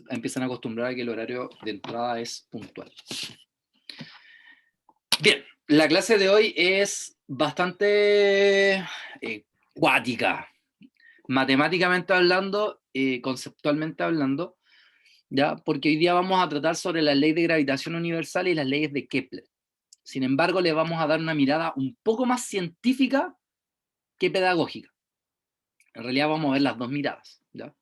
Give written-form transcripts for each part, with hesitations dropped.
Empiezan a acostumbrar a que el horario de entrada es puntual. Bien, la clase de hoy es bastante cuática, matemáticamente hablando, conceptualmente hablando, ¿ya? Porque hoy día vamos a tratar sobre la ley de gravitación universal y las leyes de Kepler. Sin embargo, le vamos a dar una mirada un poco más científica que pedagógica. En realidad vamos a ver las dos miradas, ¿ya?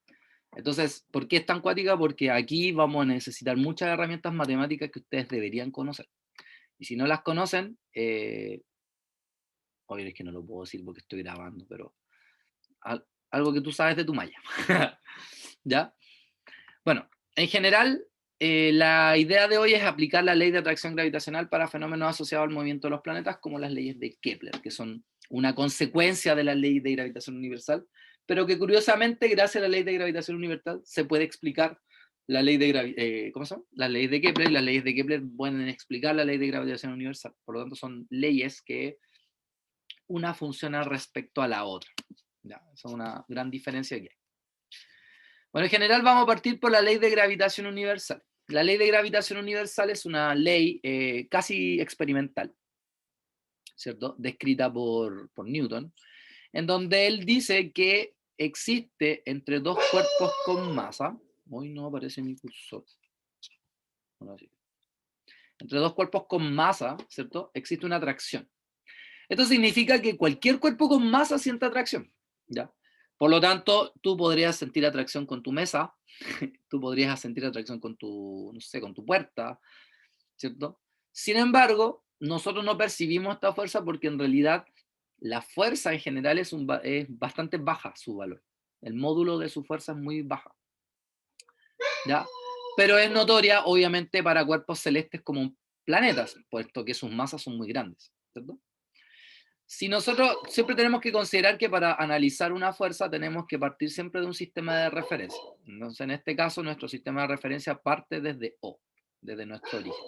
Entonces, ¿por qué es tan cuática? Porque aquí vamos a necesitar muchas herramientas matemáticas que ustedes deberían conocer. Y si no las conocen, oye, es que no lo puedo decir porque estoy grabando, pero algo que tú sabes de tu malla. ¿Ya? Bueno, en general, la idea de hoy es aplicar la ley de atracción gravitacional para fenómenos asociados al movimiento de los planetas, como las leyes de Kepler, que son una consecuencia de la ley de gravitación universal, pero que curiosamente, gracias a la ley de gravitación universal, se puede explicar la ley de ¿cómo se llama? Las leyes de Kepler, y las leyes de Kepler pueden explicar la ley de gravitación universal. Por lo tanto, son leyes que una funciona respecto a la otra. ¿Ya? Esa es una gran diferencia que hay. Bueno, en general vamos a partir por la ley de gravitación universal. La ley de gravitación universal es una ley casi experimental, ¿cierto? Descrita por Newton, en donde él dice que existe entre dos cuerpos con masa. Hoy no aparece mi cursor. Bueno, sí. Entre dos cuerpos con masa, ¿cierto? Existe una atracción. Esto significa que cualquier cuerpo con masa siente atracción, ¿ya? Por lo tanto, tú podrías sentir atracción con tu mesa, tú podrías sentir atracción con tu, no sé, con tu puerta, ¿cierto? Sin embargo, nosotros no percibimos esta fuerza porque en realidad la fuerza en general es bastante baja su valor. El módulo de su fuerza es muy baja, ¿ya? Pero es notoria, obviamente, para cuerpos celestes como planetas, puesto que sus masas son muy grandes, ¿cierto? Si nosotros siempre tenemos que considerar que para analizar una fuerza tenemos que partir siempre de un sistema de referencia. Entonces, en este caso, nuestro sistema de referencia parte desde O, desde nuestro origen.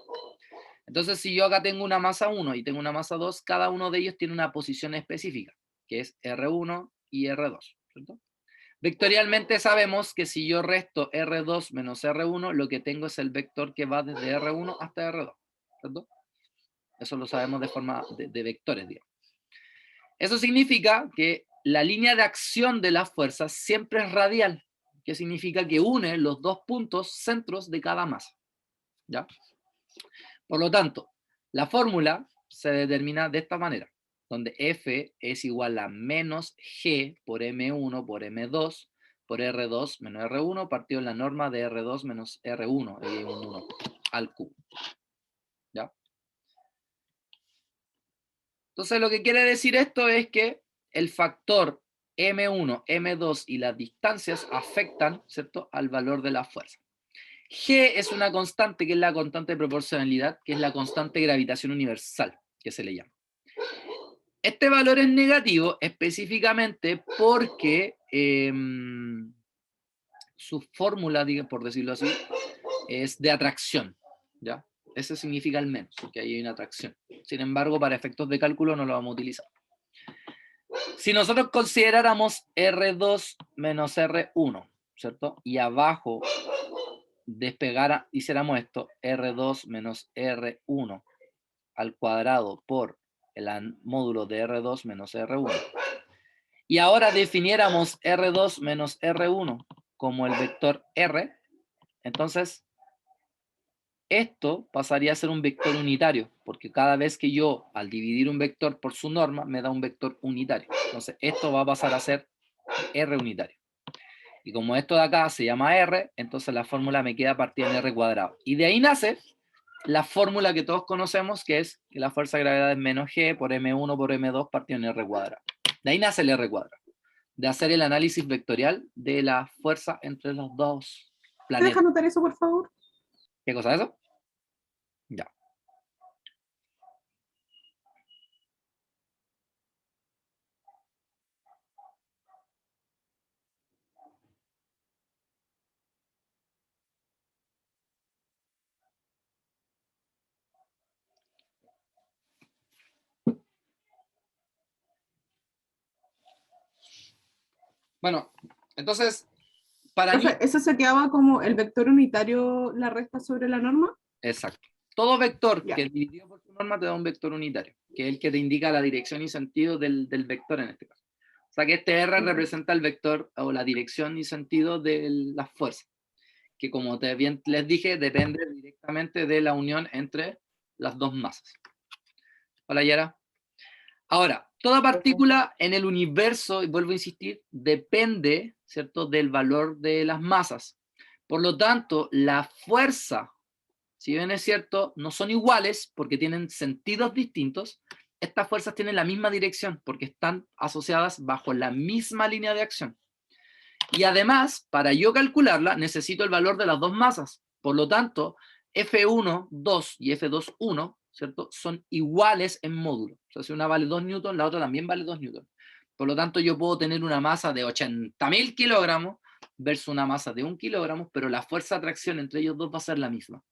Entonces, si yo acá tengo una masa 1 y tengo una masa 2, cada uno de ellos tiene una posición específica, que es R1 y R2, ¿cierto? Vectorialmente sabemos que si yo resto R2 menos R1, lo que tengo es el vector que va desde R1 hasta R2, ¿cierto? Eso lo sabemos de forma de vectores, digamos. Eso significa que la línea de acción de las fuerzas siempre es radial, que significa que une los dos puntos centros de cada masa, ¿ya? Por lo tanto, la fórmula se determina de esta manera, donde F es igual a menos G por M1 por M2 por R2 menos R1 partido en la norma de R2 menos R1 y 1 al cubo, ¿ya? Entonces lo que quiere decir esto es que el factor M1, M2 y las distancias afectan, ¿cierto?, al valor de la fuerza. G es una constante, que es la constante de proporcionalidad, que es la constante de gravitación universal, que se le llama. Este valor es negativo específicamente porque su fórmula, por decirlo así, es de atracción, ¿ya? Eso significa el menos, que ahí hay una atracción. Sin embargo, para efectos de cálculo no lo vamos a utilizar. Si nosotros consideráramos R2 menos R1, ¿cierto? Y abajo hiciéramos esto, R2 menos R1 al cuadrado por el módulo de R2 menos R1. Y ahora definiéramos R2 menos R1 como el vector R, entonces esto pasaría a ser un vector unitario, porque cada vez que yo, al dividir un vector por su norma, me da un vector unitario. Entonces esto va a pasar a ser R unitario. Y como esto de acá se llama R, entonces la fórmula me queda partida en R cuadrado. Y de ahí nace la fórmula que todos conocemos, que es que la fuerza de gravedad es menos G por M1 por M2 partido en R cuadrado. De ahí nace el R cuadrado, de hacer el análisis vectorial de la fuerza entre los dos ¿Me planetas. deja anotar eso, por favor? ¿Qué cosa es eso? Ya. Bueno, entonces, para mí, ¿Eso se quedaba como el vector unitario la resta sobre la norma? exacto. Todo vector Ya. que es dividido por su norma te da un vector unitario, que es el que te indica la dirección y sentido del vector en este caso. O sea que este R representa el vector o la dirección y sentido de las fuerzas, que como bien les dije, depende directamente de la unión entre las dos masas. Hola, Yara. Ahora, toda partícula en el universo, y vuelvo a insistir, depende, ¿cierto?, del valor de las masas. Por lo tanto, la fuerza, si bien es cierto, no son iguales porque tienen sentidos distintos, estas fuerzas tienen la misma dirección porque están asociadas bajo la misma línea de acción. Y además, para yo calcularla, necesito el valor de las dos masas. Por lo tanto, F1, 2 y F2, 1, ¿cierto? Son iguales en módulo. O sea, si una vale 2 newton, la otra también vale 2 newton. Por lo tanto, yo puedo tener una masa de 80.000 kilogramos versus una masa de 1 kilogramo, pero la fuerza de atracción entre ellos dos va a ser la misma.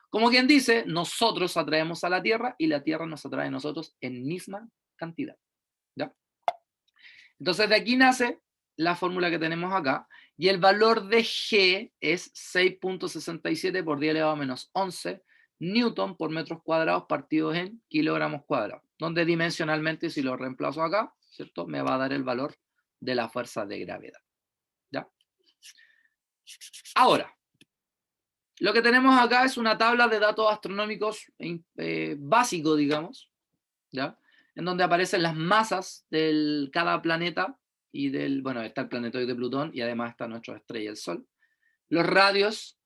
Como quien dice, nosotros atraemos a la Tierra y la Tierra nos atrae a nosotros en misma cantidad. ¿Ya? Entonces, de aquí nace la fórmula que tenemos acá, y el valor de G es 6.67 por 10 elevado a menos 11 newton por metros cuadrados partidos en kilogramos cuadrados, donde dimensionalmente, si lo reemplazo acá, ¿cierto?, me va a dar el valor de la fuerza de gravedad. ¿Ya? Ahora, lo que tenemos acá es una tabla de datos astronómicos básicos, digamos, ¿ya?, en donde aparecen las masas de cada planeta y bueno, está el planetoide Plutón y además está nuestra estrella, el Sol. Los radios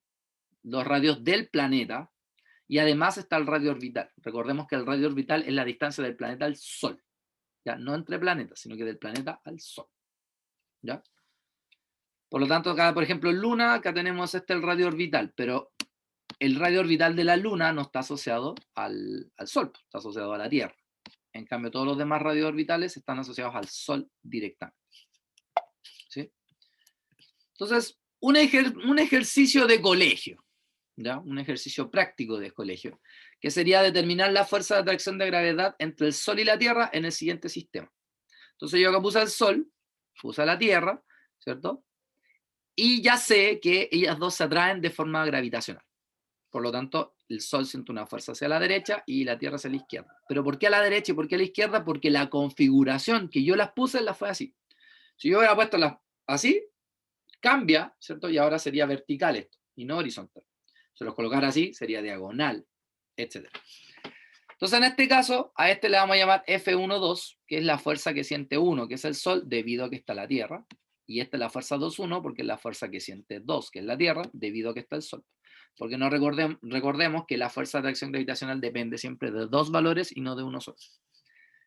del planeta y además está el radio orbital. Recordemos que el radio orbital es la distancia del planeta al Sol, ¿ya? No entre planetas, sino que del planeta al Sol, ¿ya? Por lo tanto, acá, por ejemplo, en Luna, acá tenemos el radio orbital, pero el radio orbital de la Luna no está asociado al Sol, está asociado a la Tierra. En cambio, todos los demás radios orbitales están asociados al Sol directamente. ¿Sí? Entonces, un ejercicio de colegio, ¿ya? Un ejercicio práctico de colegio, que sería determinar la fuerza de atracción de gravedad entre el Sol y la Tierra en el siguiente sistema. Entonces yo acá puse al Sol, puse a la Tierra, ¿cierto? Y ya sé que ellas dos se atraen de forma gravitacional. Por lo tanto, el Sol siente una fuerza hacia la derecha y la Tierra hacia la izquierda. ¿Pero por qué a la derecha y por qué a la izquierda? Porque la configuración que yo las puse la fue así. Si yo hubiera puesto así, cambia, ¿cierto? Y ahora sería vertical esto, y no horizontal. Si los colocara así, sería diagonal, etc. Entonces, en este caso, a este le vamos a llamar F1,2, que es la fuerza que siente 1, que es el Sol, debido a que está la Tierra. Y esta es la fuerza 2,1, porque es la fuerza que siente 2, que es la Tierra, debido a que está el Sol. Porque no recordemos que la fuerza de atracción gravitacional depende siempre de dos valores y no de uno solo.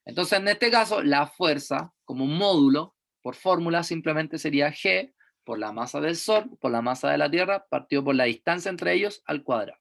Entonces, en este caso, la fuerza, como módulo, por fórmula, simplemente sería G por la masa del Sol, por la masa de la Tierra, partido por la distancia entre ellos al cuadrado.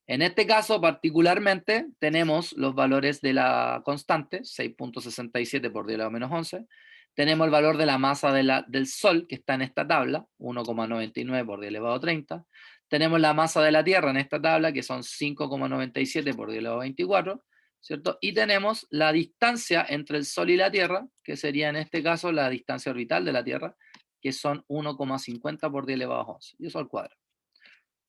En este caso, particularmente, tenemos los valores de la constante, 6.67 por 10 a la menos 11. Tenemos el valor de la masa del Sol, que está en esta tabla, 1,99 por 10 elevado a 30. Tenemos la masa de la Tierra en esta tabla, que son 5,97 por 10 elevado a 24, ¿cierto? Y tenemos la distancia entre el Sol y la Tierra, que sería en este caso la distancia orbital de la Tierra, que son 1,50 por 10 elevado a 11, y eso al cuadrado.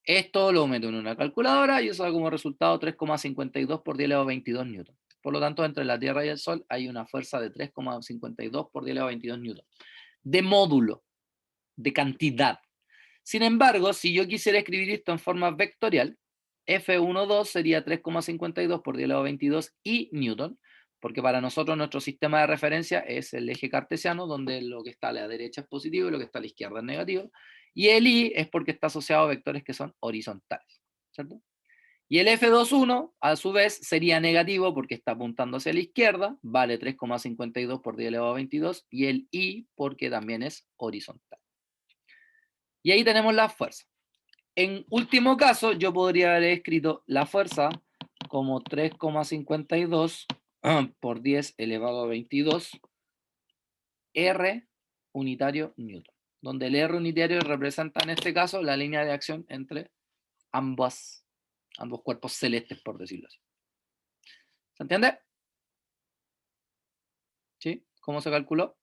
Esto lo meto en una calculadora y eso da como resultado 3,52 por 10 elevado a 22 newton. Por lo tanto, entre la Tierra y el Sol hay una fuerza de 3,52 por 10 elevado a 22 newton. De módulo, de cantidad. Sin embargo, si yo quisiera escribir esto en forma vectorial, F1,2 sería 3,52 por 10 elevado a 22 y newton, porque para nosotros nuestro sistema de referencia es el eje cartesiano, donde lo que está a la derecha es positivo y lo que está a la izquierda es negativo. Y el I es porque está asociado a vectores que son horizontales, ¿cierto? Y el F21, a su vez, sería negativo porque está apuntando hacia la izquierda, vale 3,52 por 10 elevado a 22, y el I porque también es horizontal. Y ahí tenemos la fuerza. En último caso, yo podría haber escrito la fuerza como 3,52 por 10 elevado a 22 R unitario newton, donde el R unitario representa en este caso la línea de acción entre ambos cuerpos celestes, por decirlo así. ¿Se entiende? ¿Sí? ¿Cómo se calculó?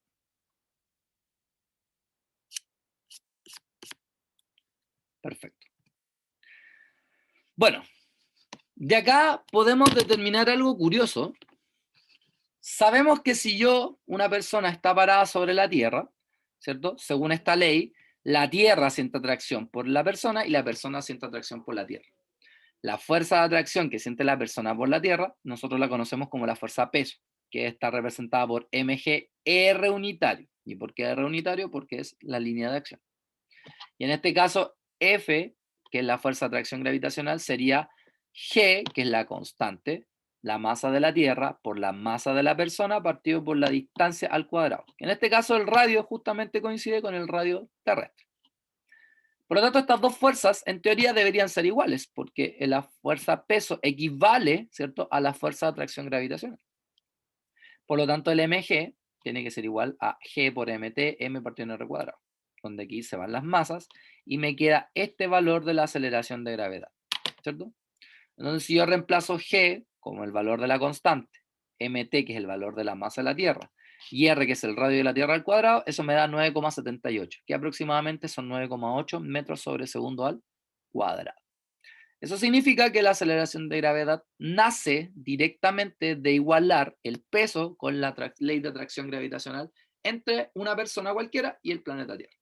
Perfecto. Bueno, de acá podemos determinar algo curioso. Sabemos que si una persona está parada sobre la Tierra, ¿cierto? Según esta ley, la Tierra siente atracción por la persona y la persona siente atracción por la Tierra. La fuerza de atracción que siente la persona por la Tierra, nosotros la conocemos como la fuerza peso, que está representada por mg R unitario. ¿Y por qué R unitario? Porque es la línea de acción. Y en este caso, F, que es la fuerza de atracción gravitacional, sería G, que es la constante, la masa de la Tierra por la masa de la persona partido por la distancia al cuadrado. En este caso, el radio justamente coincide con el radio terrestre. Por lo tanto, estas dos fuerzas en teoría deberían ser iguales, porque la fuerza peso equivale, ¿cierto?, a la fuerza de atracción gravitacional. Por lo tanto, el mg tiene que ser igual a g por mt, m partido en r cuadrado, donde aquí se van las masas, y me queda este valor de la aceleración de gravedad, ¿cierto? Entonces, si yo reemplazo g como el valor de la constante, mt, que es el valor de la masa de la Tierra, y r, que es el radio de la Tierra al cuadrado, eso me da 9,78, que aproximadamente son 9,8 metros sobre segundo al cuadrado. Eso significa que la aceleración de gravedad nace directamente de igualar el peso con la ley de atracción gravitacional entre una persona cualquiera y el planeta Tierra.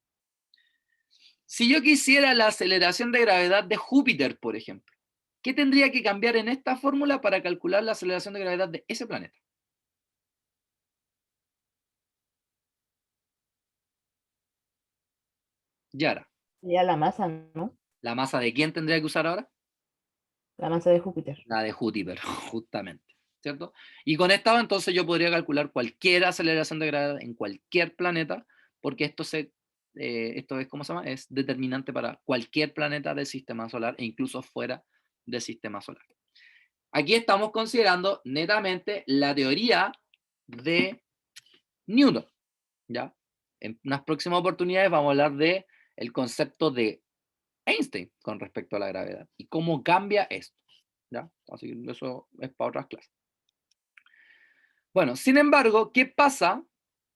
Si yo quisiera la aceleración de gravedad de Júpiter, por ejemplo, ¿qué tendría que cambiar en esta fórmula para calcular la aceleración de gravedad de ese planeta? Yara, Sería la masa, ¿no? ¿la masa de quién tendría que usar ahora? La masa de Júpiter. La de Júpiter, justamente, ¿cierto? Y con esto entonces yo podría calcular cualquier aceleración de gravedad en cualquier planeta, porque esto es, ¿cómo se llama? Es determinante para cualquier planeta del sistema solar e incluso fuera del sistema solar. Aquí estamos considerando netamente la teoría de Newton, ¿ya? En unas próximas oportunidades vamos a hablar de el concepto de Einstein con respecto a la gravedad y cómo cambia esto, ¿ya? Así que eso es para otras clases. Bueno, sin embargo, ¿qué pasa?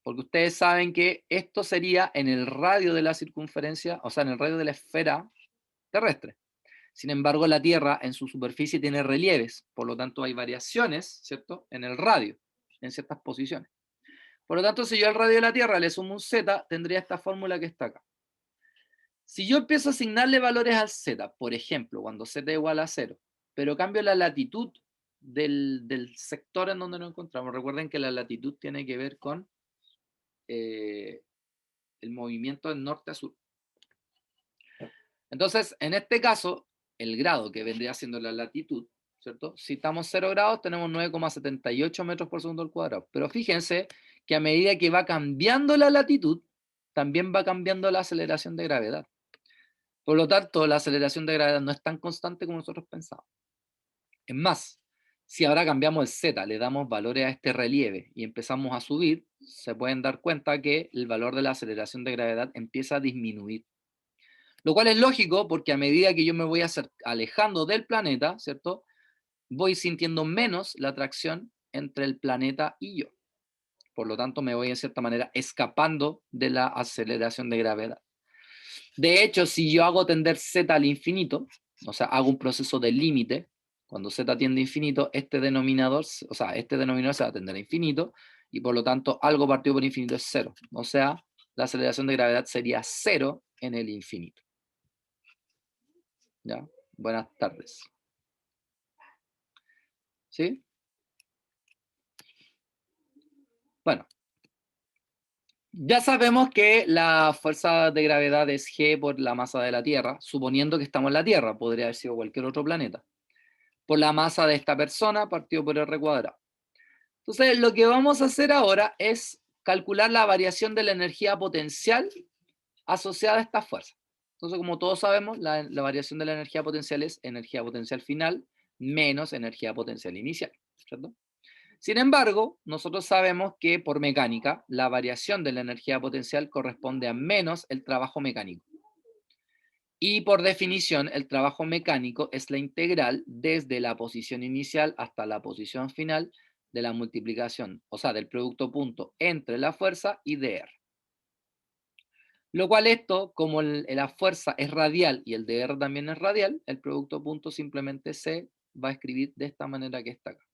Porque ustedes saben que esto sería en el radio de la circunferencia, o sea, en el radio de la esfera terrestre. Sin embargo, la Tierra en su superficie tiene relieves, por lo tanto hay variaciones, ¿cierto?, en el radio, en ciertas posiciones. Por lo tanto, si yo al radio de la Tierra le sumo un z, tendría esta fórmula que está acá. Si yo empiezo a asignarle valores al z, por ejemplo, cuando z igual a 0, pero cambio la latitud del sector en donde nos encontramos, recuerden que la latitud tiene que ver con el movimiento de norte a sur. Entonces, en este caso, el grado que vendría siendo la latitud, ¿cierto? Si estamos 0 grados, tenemos 9,78 metros por segundo al cuadrado. Pero fíjense que a medida que va cambiando la latitud, también va cambiando la aceleración de gravedad. Por lo tanto, la aceleración de gravedad no es tan constante como nosotros pensamos. Es más, si ahora cambiamos el z, le damos valores a este relieve y empezamos a subir, se pueden dar cuenta que el valor de la aceleración de gravedad empieza a disminuir. Lo cual es lógico porque a medida que yo me voy alejando del planeta, ¿cierto?, voy sintiendo menos la atracción entre el planeta y yo. Por lo tanto, me voy en cierta manera escapando de la aceleración de gravedad. De hecho, si yo hago tender z al infinito, o sea, hago un proceso de límite, cuando z tiende a infinito, este denominador se va a tender a infinito, y por lo tanto, algo partido por infinito es 0. O sea, la aceleración de gravedad sería 0 en el infinito. ¿Ya? Buenas tardes. ¿Sí? Bueno. Ya sabemos que la fuerza de gravedad es G por la masa de la Tierra, suponiendo que estamos en la Tierra, podría haber sido cualquier otro planeta. Por la masa de esta persona partido por R cuadrado. Entonces, lo que vamos a hacer ahora es calcular la variación de la energía potencial asociada a esta fuerza. Entonces, como todos sabemos, la variación de la energía potencial es energía potencial final menos energía potencial inicial, ¿cierto? Sin embargo, nosotros sabemos que por mecánica, la variación de la energía potencial corresponde a menos el trabajo mecánico. Y por definición, el trabajo mecánico es la integral desde la posición inicial hasta la posición final de la multiplicación, o sea, del producto punto entre la fuerza y dr. Lo cual esto, como la fuerza es radial y el dr también es radial, el producto punto simplemente se va a escribir de esta manera que está acá.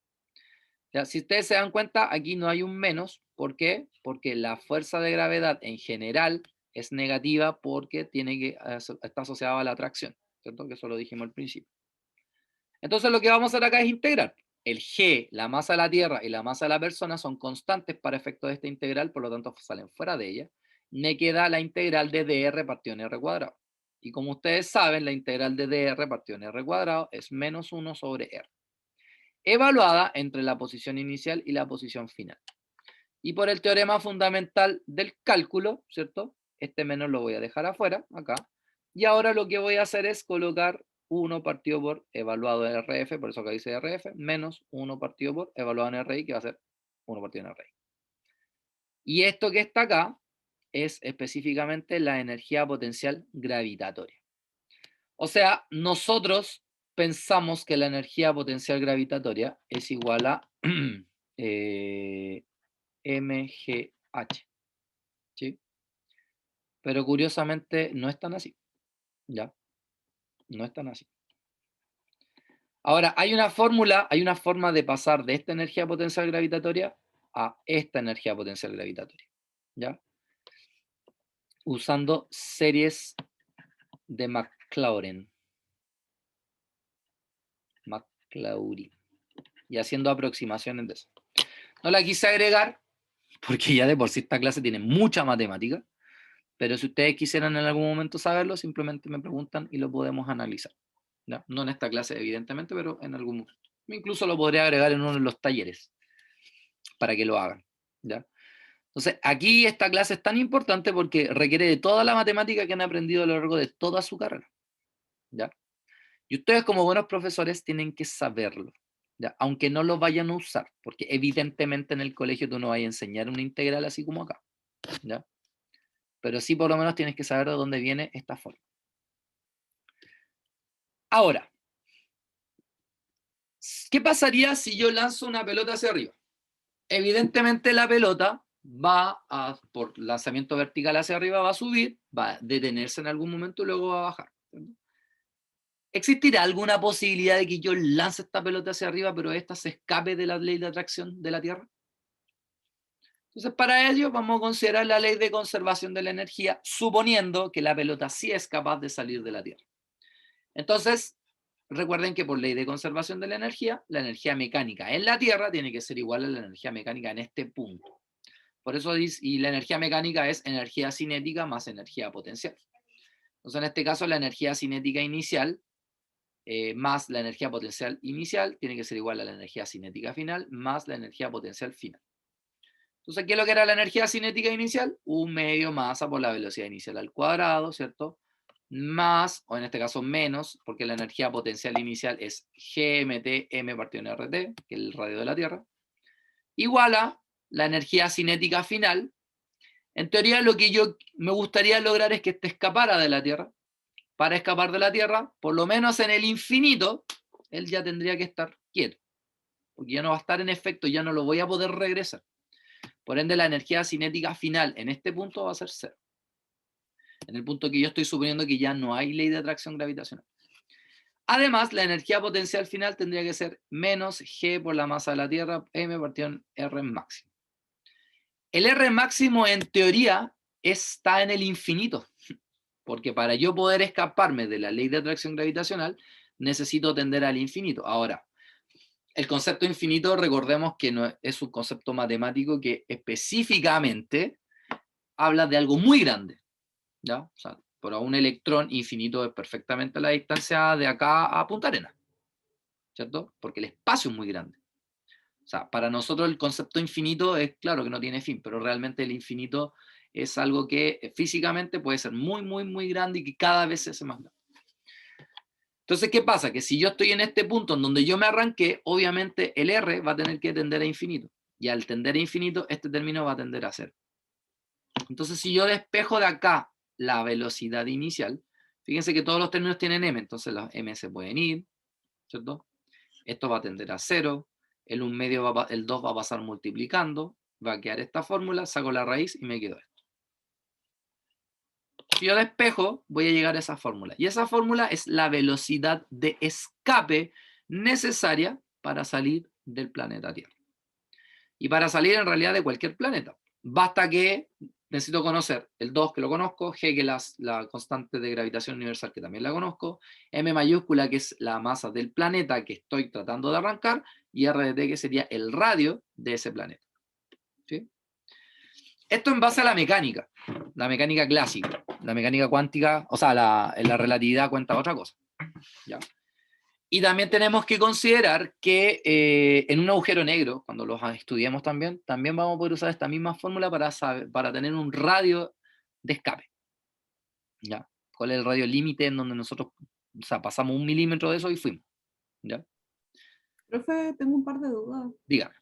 Ya, si ustedes se dan cuenta, aquí no hay un menos. ¿Por qué? Porque la fuerza de gravedad en general es negativa porque está asociada a la atracción, ¿cierto? Que eso lo dijimos al principio. Entonces lo que vamos a hacer acá es integrar. El G, la masa de la Tierra y la masa de la persona son constantes para efectos de esta integral, por lo tanto salen fuera de ella. Me queda la integral de dr partido en r cuadrado. Y como ustedes saben, la integral de dr partido en r cuadrado es menos 1 sobre r, evaluada entre la posición inicial y la posición final. Y por el teorema fundamental del cálculo, ¿cierto? Este menos lo voy a dejar afuera, acá. Y ahora lo que voy a hacer es colocar 1 partido por evaluado en RF, por eso acá dice RF, menos 1 partido por evaluado en RI, que va a ser 1 partido en RI. Y esto que está acá es específicamente la energía potencial gravitatoria. O sea, nosotros pensamos que la energía potencial gravitatoria es igual a MGH, ¿sí? Pero curiosamente no es tan así, ¿ya? No es tan así. Ahora, hay una fórmula, hay una forma de pasar de esta energía potencial gravitatoria a esta energía potencial gravitatoria, ¿ya? Usando series de Maclaurin. Y haciendo aproximaciones de eso. No la quise agregar porque ya de por sí esta clase tiene mucha matemática, pero si ustedes quisieran en algún momento saberlo, simplemente me preguntan y lo podemos analizar, ¿ya? No en esta clase, evidentemente, pero en algún momento. Incluso lo podría agregar en uno de los talleres para que lo hagan, ¿ya? Entonces, aquí esta clase es tan importante porque requiere de toda la matemática que han aprendido a lo largo de toda su carrera, ¿ya? Y ustedes como buenos profesores tienen que saberlo, ¿ya? Aunque no lo vayan a usar, porque evidentemente en el colegio tú no vas a enseñar una integral así como acá, ¿ya? Pero sí por lo menos tienes que saber de dónde viene esta forma. Ahora, ¿qué pasaría si yo lanzo una pelota hacia arriba? Evidentemente la pelota por lanzamiento vertical hacia arriba, va a subir, va a detenerse en algún momento y luego va a bajar. ¿Existirá alguna posibilidad de que yo lance esta pelota hacia arriba, pero esta se escape de la ley de atracción de la Tierra? Entonces, para ello vamos a considerar la ley de conservación de la energía, suponiendo que la pelota sí es capaz de salir de la Tierra. Entonces, recuerden que por ley de conservación de la energía mecánica en la Tierra tiene que ser igual a la energía mecánica en este punto. Por eso dice, y la energía mecánica es energía cinética más energía potencial. Entonces, en este caso, la energía cinética inicial más la energía potencial inicial tiene que ser igual a la energía cinética final más la energía potencial final. Entonces, ¿qué es lo que era la energía cinética inicial? Un medio masa por la velocidad inicial al cuadrado, ¿cierto? Más, o en este caso menos, porque la energía potencial inicial es GMT M partido en RT, que es el radio de la Tierra, igual a la energía cinética final. En teoría, lo que yo me gustaría lograr es que este escapara de la Tierra. Para escapar de la Tierra, por lo menos en el infinito, él ya tendría que estar quieto, porque ya no va a estar en efecto, ya no lo voy a poder regresar. Por ende, la energía cinética final en este punto va a ser cero. En el punto que yo estoy suponiendo que ya no hay ley de atracción gravitacional. Además, la energía potencial final tendría que ser menos G por la masa de la Tierra, M partido en R máximo. El R máximo, en teoría, está en el infinito, porque para yo poder escaparme de la ley de atracción gravitacional, necesito tender al infinito. Ahora, el concepto infinito, recordemos que no es un concepto matemático que específicamente habla de algo muy grande, ¿ya? O sea, para un electrón infinito es perfectamente la distancia de acá a Punta Arenas, ¿cierto? Porque el espacio es muy grande. O sea, para nosotros el concepto infinito es claro que no tiene fin, pero realmente el infinito es algo que físicamente puede ser muy, muy, muy grande y que cada vez se hace más grande. Entonces, ¿qué pasa? Que si yo estoy en este punto en donde yo me arranqué, obviamente el R va a tener que tender a infinito. Y al tender a infinito, este término va a tender a cero. Entonces, si yo despejo de acá la velocidad inicial, fíjense que todos los términos tienen m, entonces los m se pueden ir, ¿cierto? Esto va a tender a cero, el 1 medio el 2 va a pasar multiplicando, va a quedar esta fórmula, saco la raíz y me quedo esto. Si yo despejo, voy a llegar a esa fórmula. Y esa fórmula es la velocidad de escape necesaria para salir del planeta Tierra. Y para salir en realidad de cualquier planeta. Basta que necesito conocer el 2, que lo conozco, G, que es la constante de gravitación universal, que también la conozco, M mayúscula, que es la masa del planeta que estoy tratando de arrancar, y R de t, que sería el radio de ese planeta. ¿Sí? Esto en base a la mecánica clásica. La mecánica cuántica, o sea, la relatividad cuenta otra cosa. ¿Ya? Y también tenemos que considerar que en un agujero negro, cuando los estudiemos también vamos a poder usar esta misma fórmula para tener un radio de escape. ¿Ya? ¿Cuál es el radio límite en donde nosotros, o sea, pasamos 1 milímetro de eso y fuimos? ¿Ya? Profe, tengo un par de dudas. Dígame.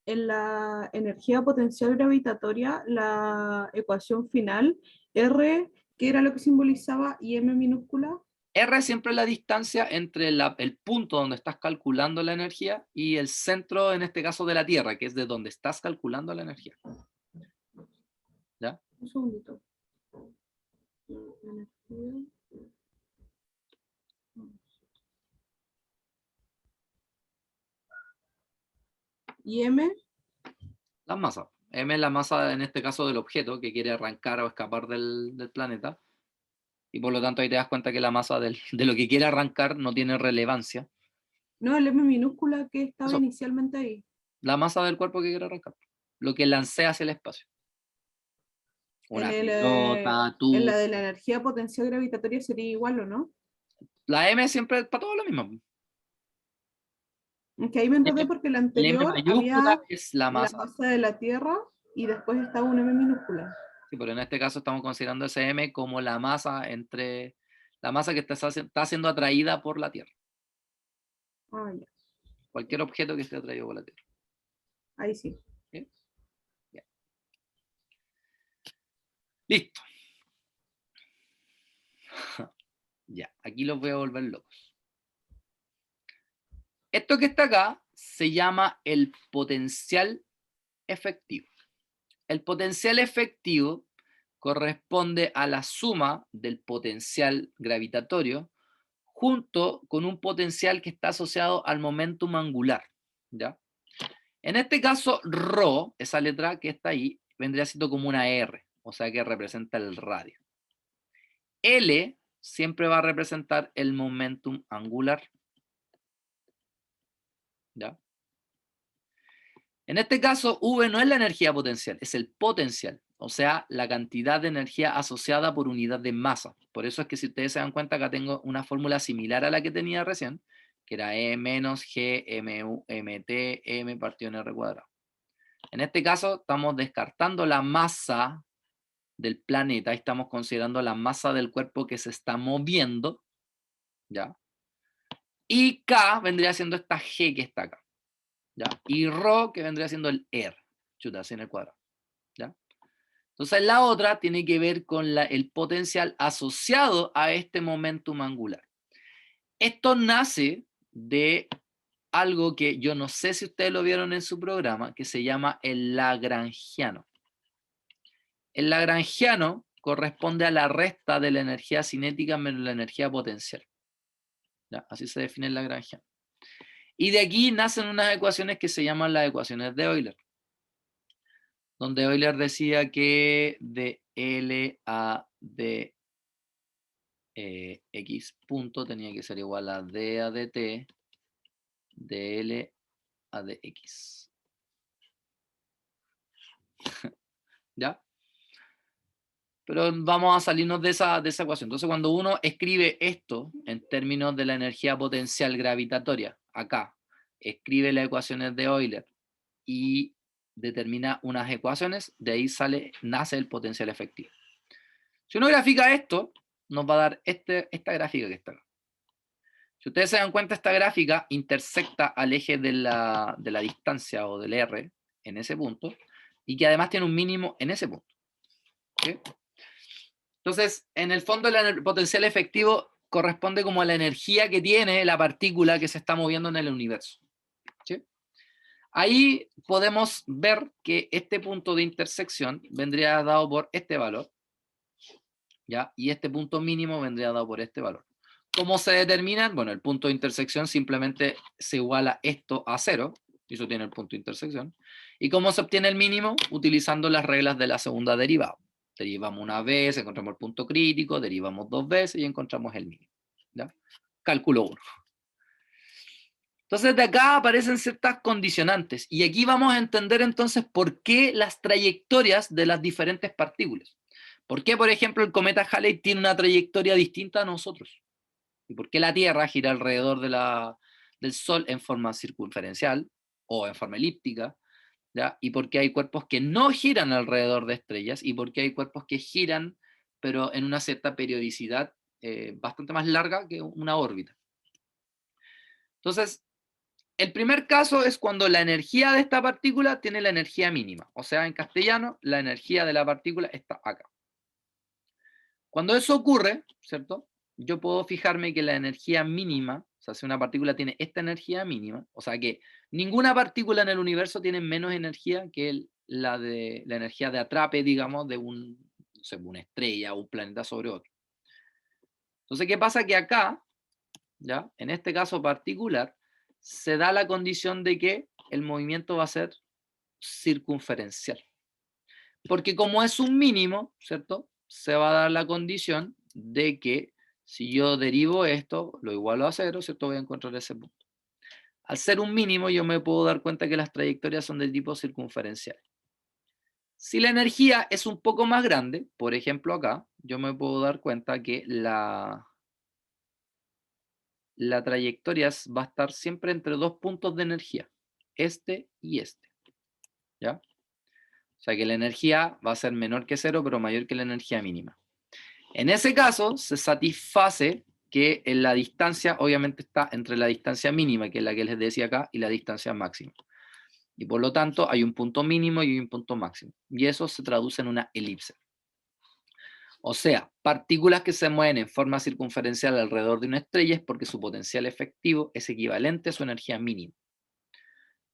En la energía potencial gravitatoria, la ecuación final, R, ¿qué era lo que simbolizaba? Y M minúscula. R siempre es la distancia entre el punto donde estás calculando la energía y el centro, en este caso, de la Tierra, que es de donde estás calculando la energía. ¿Ya? Un segundito. Energía. ¿Y M? Las masas. M es la masa, en este caso, del objeto que quiere arrancar o escapar del planeta. Y por lo tanto ahí te das cuenta que la masa de lo que quiere arrancar no tiene relevancia. No, el M minúscula que estaba Eso. inicialmente ahí. La masa del cuerpo que quiere arrancar. Lo que lancea hacia el espacio. Una pelota, tú. En la de la energía potencial gravitatoria sería igual, ¿o no? La M siempre es para todo lo mismo. Que ahí me enredé porque la El M anterior mayúscula había es la masa. de la Tierra y después estaba un M minúscula. Sí, pero en este caso estamos considerando ese M como la masa que está siendo atraída por la Tierra. Ah, ya. Cualquier objeto que esté atraído por la Tierra. Ahí sí. ¿Sí? Bien. Listo. Ya, aquí los voy a volver locos. Esto que está acá se llama el potencial efectivo. El potencial efectivo corresponde a la suma del potencial gravitatorio junto con un potencial que está asociado al momentum angular. ¿Ya? En este caso, ρ, esa letra que está ahí, vendría siendo como una R, o sea que representa el radio. L siempre va a representar el momentum angular. ¿Ya? En este caso, V no es la energía potencial, es el potencial, o sea, la cantidad de energía asociada por unidad de masa. Por eso es que si ustedes se dan cuenta, acá tengo una fórmula similar a la que tenía recién, que era E menos G, MU, MT, M partido en R cuadrado. En este caso, estamos descartando la masa del planeta, estamos considerando la masa del cuerpo que se está moviendo, ¿ya? Y K vendría siendo esta G que está acá. ¿Ya? Y ρ, que vendría siendo el R, chuta, así en el cuadrado. ¿Ya? Entonces la otra tiene que ver con el potencial asociado a este momentum angular. Esto nace de algo que yo no sé si ustedes lo vieron en su programa, que se llama el lagrangiano. El lagrangiano corresponde a la resta de la energía cinética menos la energía potencial. ¿Ya? Así se define el lagrangiano. Y de aquí nacen unas ecuaciones que se llaman las ecuaciones de Euler, donde Euler decía que de L a d x punto tenía que ser igual a d a dt de L a dx. ¿Ya? Pero vamos a salirnos de esa ecuación. Entonces, cuando uno escribe esto en términos de la energía potencial gravitatoria, acá, escribe las ecuaciones de Euler y determina unas ecuaciones, de ahí nace el potencial efectivo. Si uno grafica esto, nos va a dar esta gráfica que está acá. Si ustedes se dan cuenta, esta gráfica intersecta al eje de la distancia o del R en ese punto, y que además tiene un mínimo en ese punto. ¿Sí? Entonces, en el fondo, el potencial efectivo corresponde como a la energía que tiene la partícula que se está moviendo en el universo. ¿Sí? Ahí podemos ver que este punto de intersección vendría dado por este valor, ¿ya? Y este punto mínimo vendría dado por este valor. ¿Cómo se determinan? Bueno, el punto de intersección simplemente se iguala esto a 0, y eso tiene el punto de intersección. ¿Y cómo se obtiene el mínimo? Utilizando las reglas de la segunda derivada. Derivamos una vez, encontramos el punto crítico, derivamos 2 veces y encontramos el mínimo, ¿ya? Cálculo 1. Entonces de acá aparecen ciertas condicionantes, y aquí vamos a entender entonces por qué las trayectorias de las diferentes partículas. ¿Por qué, por ejemplo, el cometa Halley tiene una trayectoria distinta a nosotros? ¿Y por qué la Tierra gira alrededor del Sol en forma circunferencial o en forma elíptica? ¿Ya? ¿Y por qué hay cuerpos que no giran alrededor de estrellas? ¿Y por qué hay cuerpos que giran, pero en una cierta periodicidad bastante más larga que una órbita? Entonces, el primer caso es cuando la energía de esta partícula tiene la energía mínima. O sea, en castellano, la energía de la partícula está acá. Cuando eso ocurre, ¿cierto? Yo puedo fijarme que la energía mínima, o sea, si una partícula tiene esta energía mínima, o sea que ninguna partícula en el universo tiene menos energía que la energía de atrape, digamos, de no sé, una estrella o un planeta sobre otro. Entonces, ¿qué pasa? Que acá, ¿ya? En este caso particular, se da la condición de que el movimiento va a ser circunferencial. Porque como es un mínimo, ¿cierto? Se va a dar la condición de que si yo derivo esto, lo igualo a 0, ¿cierto? Voy a encontrar ese punto. Al ser un mínimo, yo me puedo dar cuenta que las trayectorias son del tipo circunferencial. Si la energía es un poco más grande, por ejemplo acá, yo me puedo dar cuenta que la trayectoria va a estar siempre entre dos puntos de energía, este y este, ¿ya? O sea que la energía va a ser menor que 0, pero mayor que la energía mínima. En ese caso, se satisface que en la distancia, obviamente está entre la distancia mínima, que es la que les decía acá, y la distancia máxima. Y por lo tanto, hay un punto mínimo y un punto máximo. Y eso se traduce en una elipse. O sea, partículas que se mueven en forma circunferencial alrededor de una estrella es porque su potencial efectivo es equivalente a su energía mínima.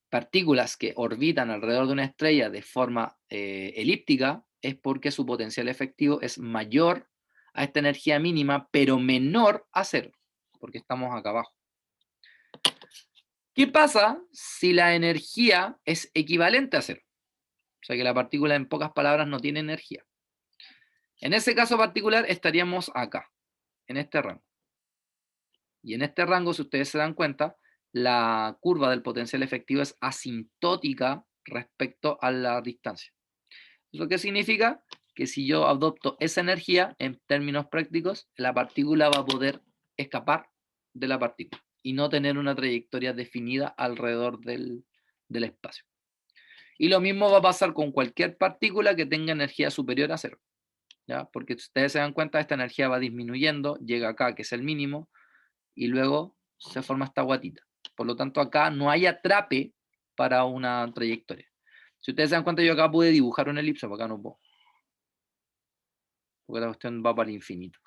Partículas que orbitan alrededor de una estrella de forma elíptica es porque su potencial efectivo es mayor a esta energía mínima, pero menor a 0, porque estamos acá abajo. ¿Qué pasa si la energía es equivalente a 0? O sea que la partícula, en pocas palabras, no tiene energía. En ese caso particular estaríamos acá, en este rango. Y en este rango, si ustedes se dan cuenta, la curva del potencial efectivo es asintótica respecto a la distancia. ¿Eso qué significa? Que si yo adopto esa energía, en términos prácticos, la partícula va a poder escapar de la partícula y no tener una trayectoria definida alrededor del espacio. Y lo mismo va a pasar con cualquier partícula que tenga energía superior a 0. ¿Ya? Porque si ustedes se dan cuenta, esta energía va disminuyendo, llega acá, que es el mínimo, y luego se forma esta guatita. Por lo tanto, acá no hay atrape para una trayectoria. Si ustedes se dan cuenta, yo acá pude dibujar una elipse, pero acá no puedo. Porque la cuestión va para el infinito.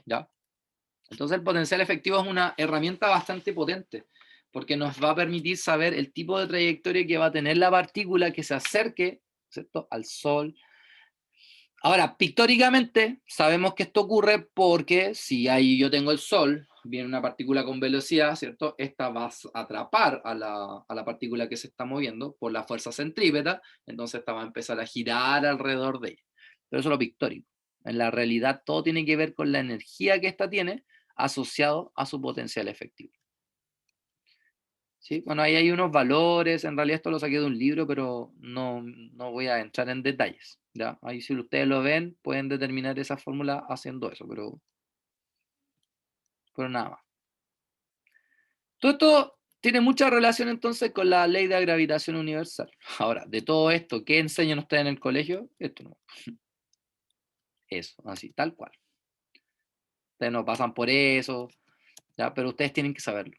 ¿Ya? Entonces el potencial efectivo es una herramienta bastante potente, porque nos va a permitir saber el tipo de trayectoria que va a tener la partícula que se acerque, ¿cierto?, al Sol. Ahora, pictóricamente, sabemos que esto ocurre porque si ahí yo tengo el Sol, viene una partícula con velocidad, ¿cierto? Esta va a atrapar a la partícula que se está moviendo por la fuerza centrípeta, entonces esta va a empezar a girar alrededor de ella. Pero eso es lo pictórico. En la realidad todo tiene que ver con la energía que esta tiene asociado a su potencial efectivo. ¿Sí? Bueno, ahí hay unos valores, en realidad esto lo saqué de un libro, pero no voy a entrar en detalles. ¿Ya? Ahí si ustedes lo ven, pueden determinar esa fórmula haciendo eso, pero nada más. Todo esto tiene mucha relación entonces con la ley de gravitación universal. Ahora, de todo esto, ¿qué enseñan ustedes en el colegio? Esto no. Eso, así, tal cual. Ustedes no pasan por eso, ¿ya? Pero ustedes tienen que saberlo.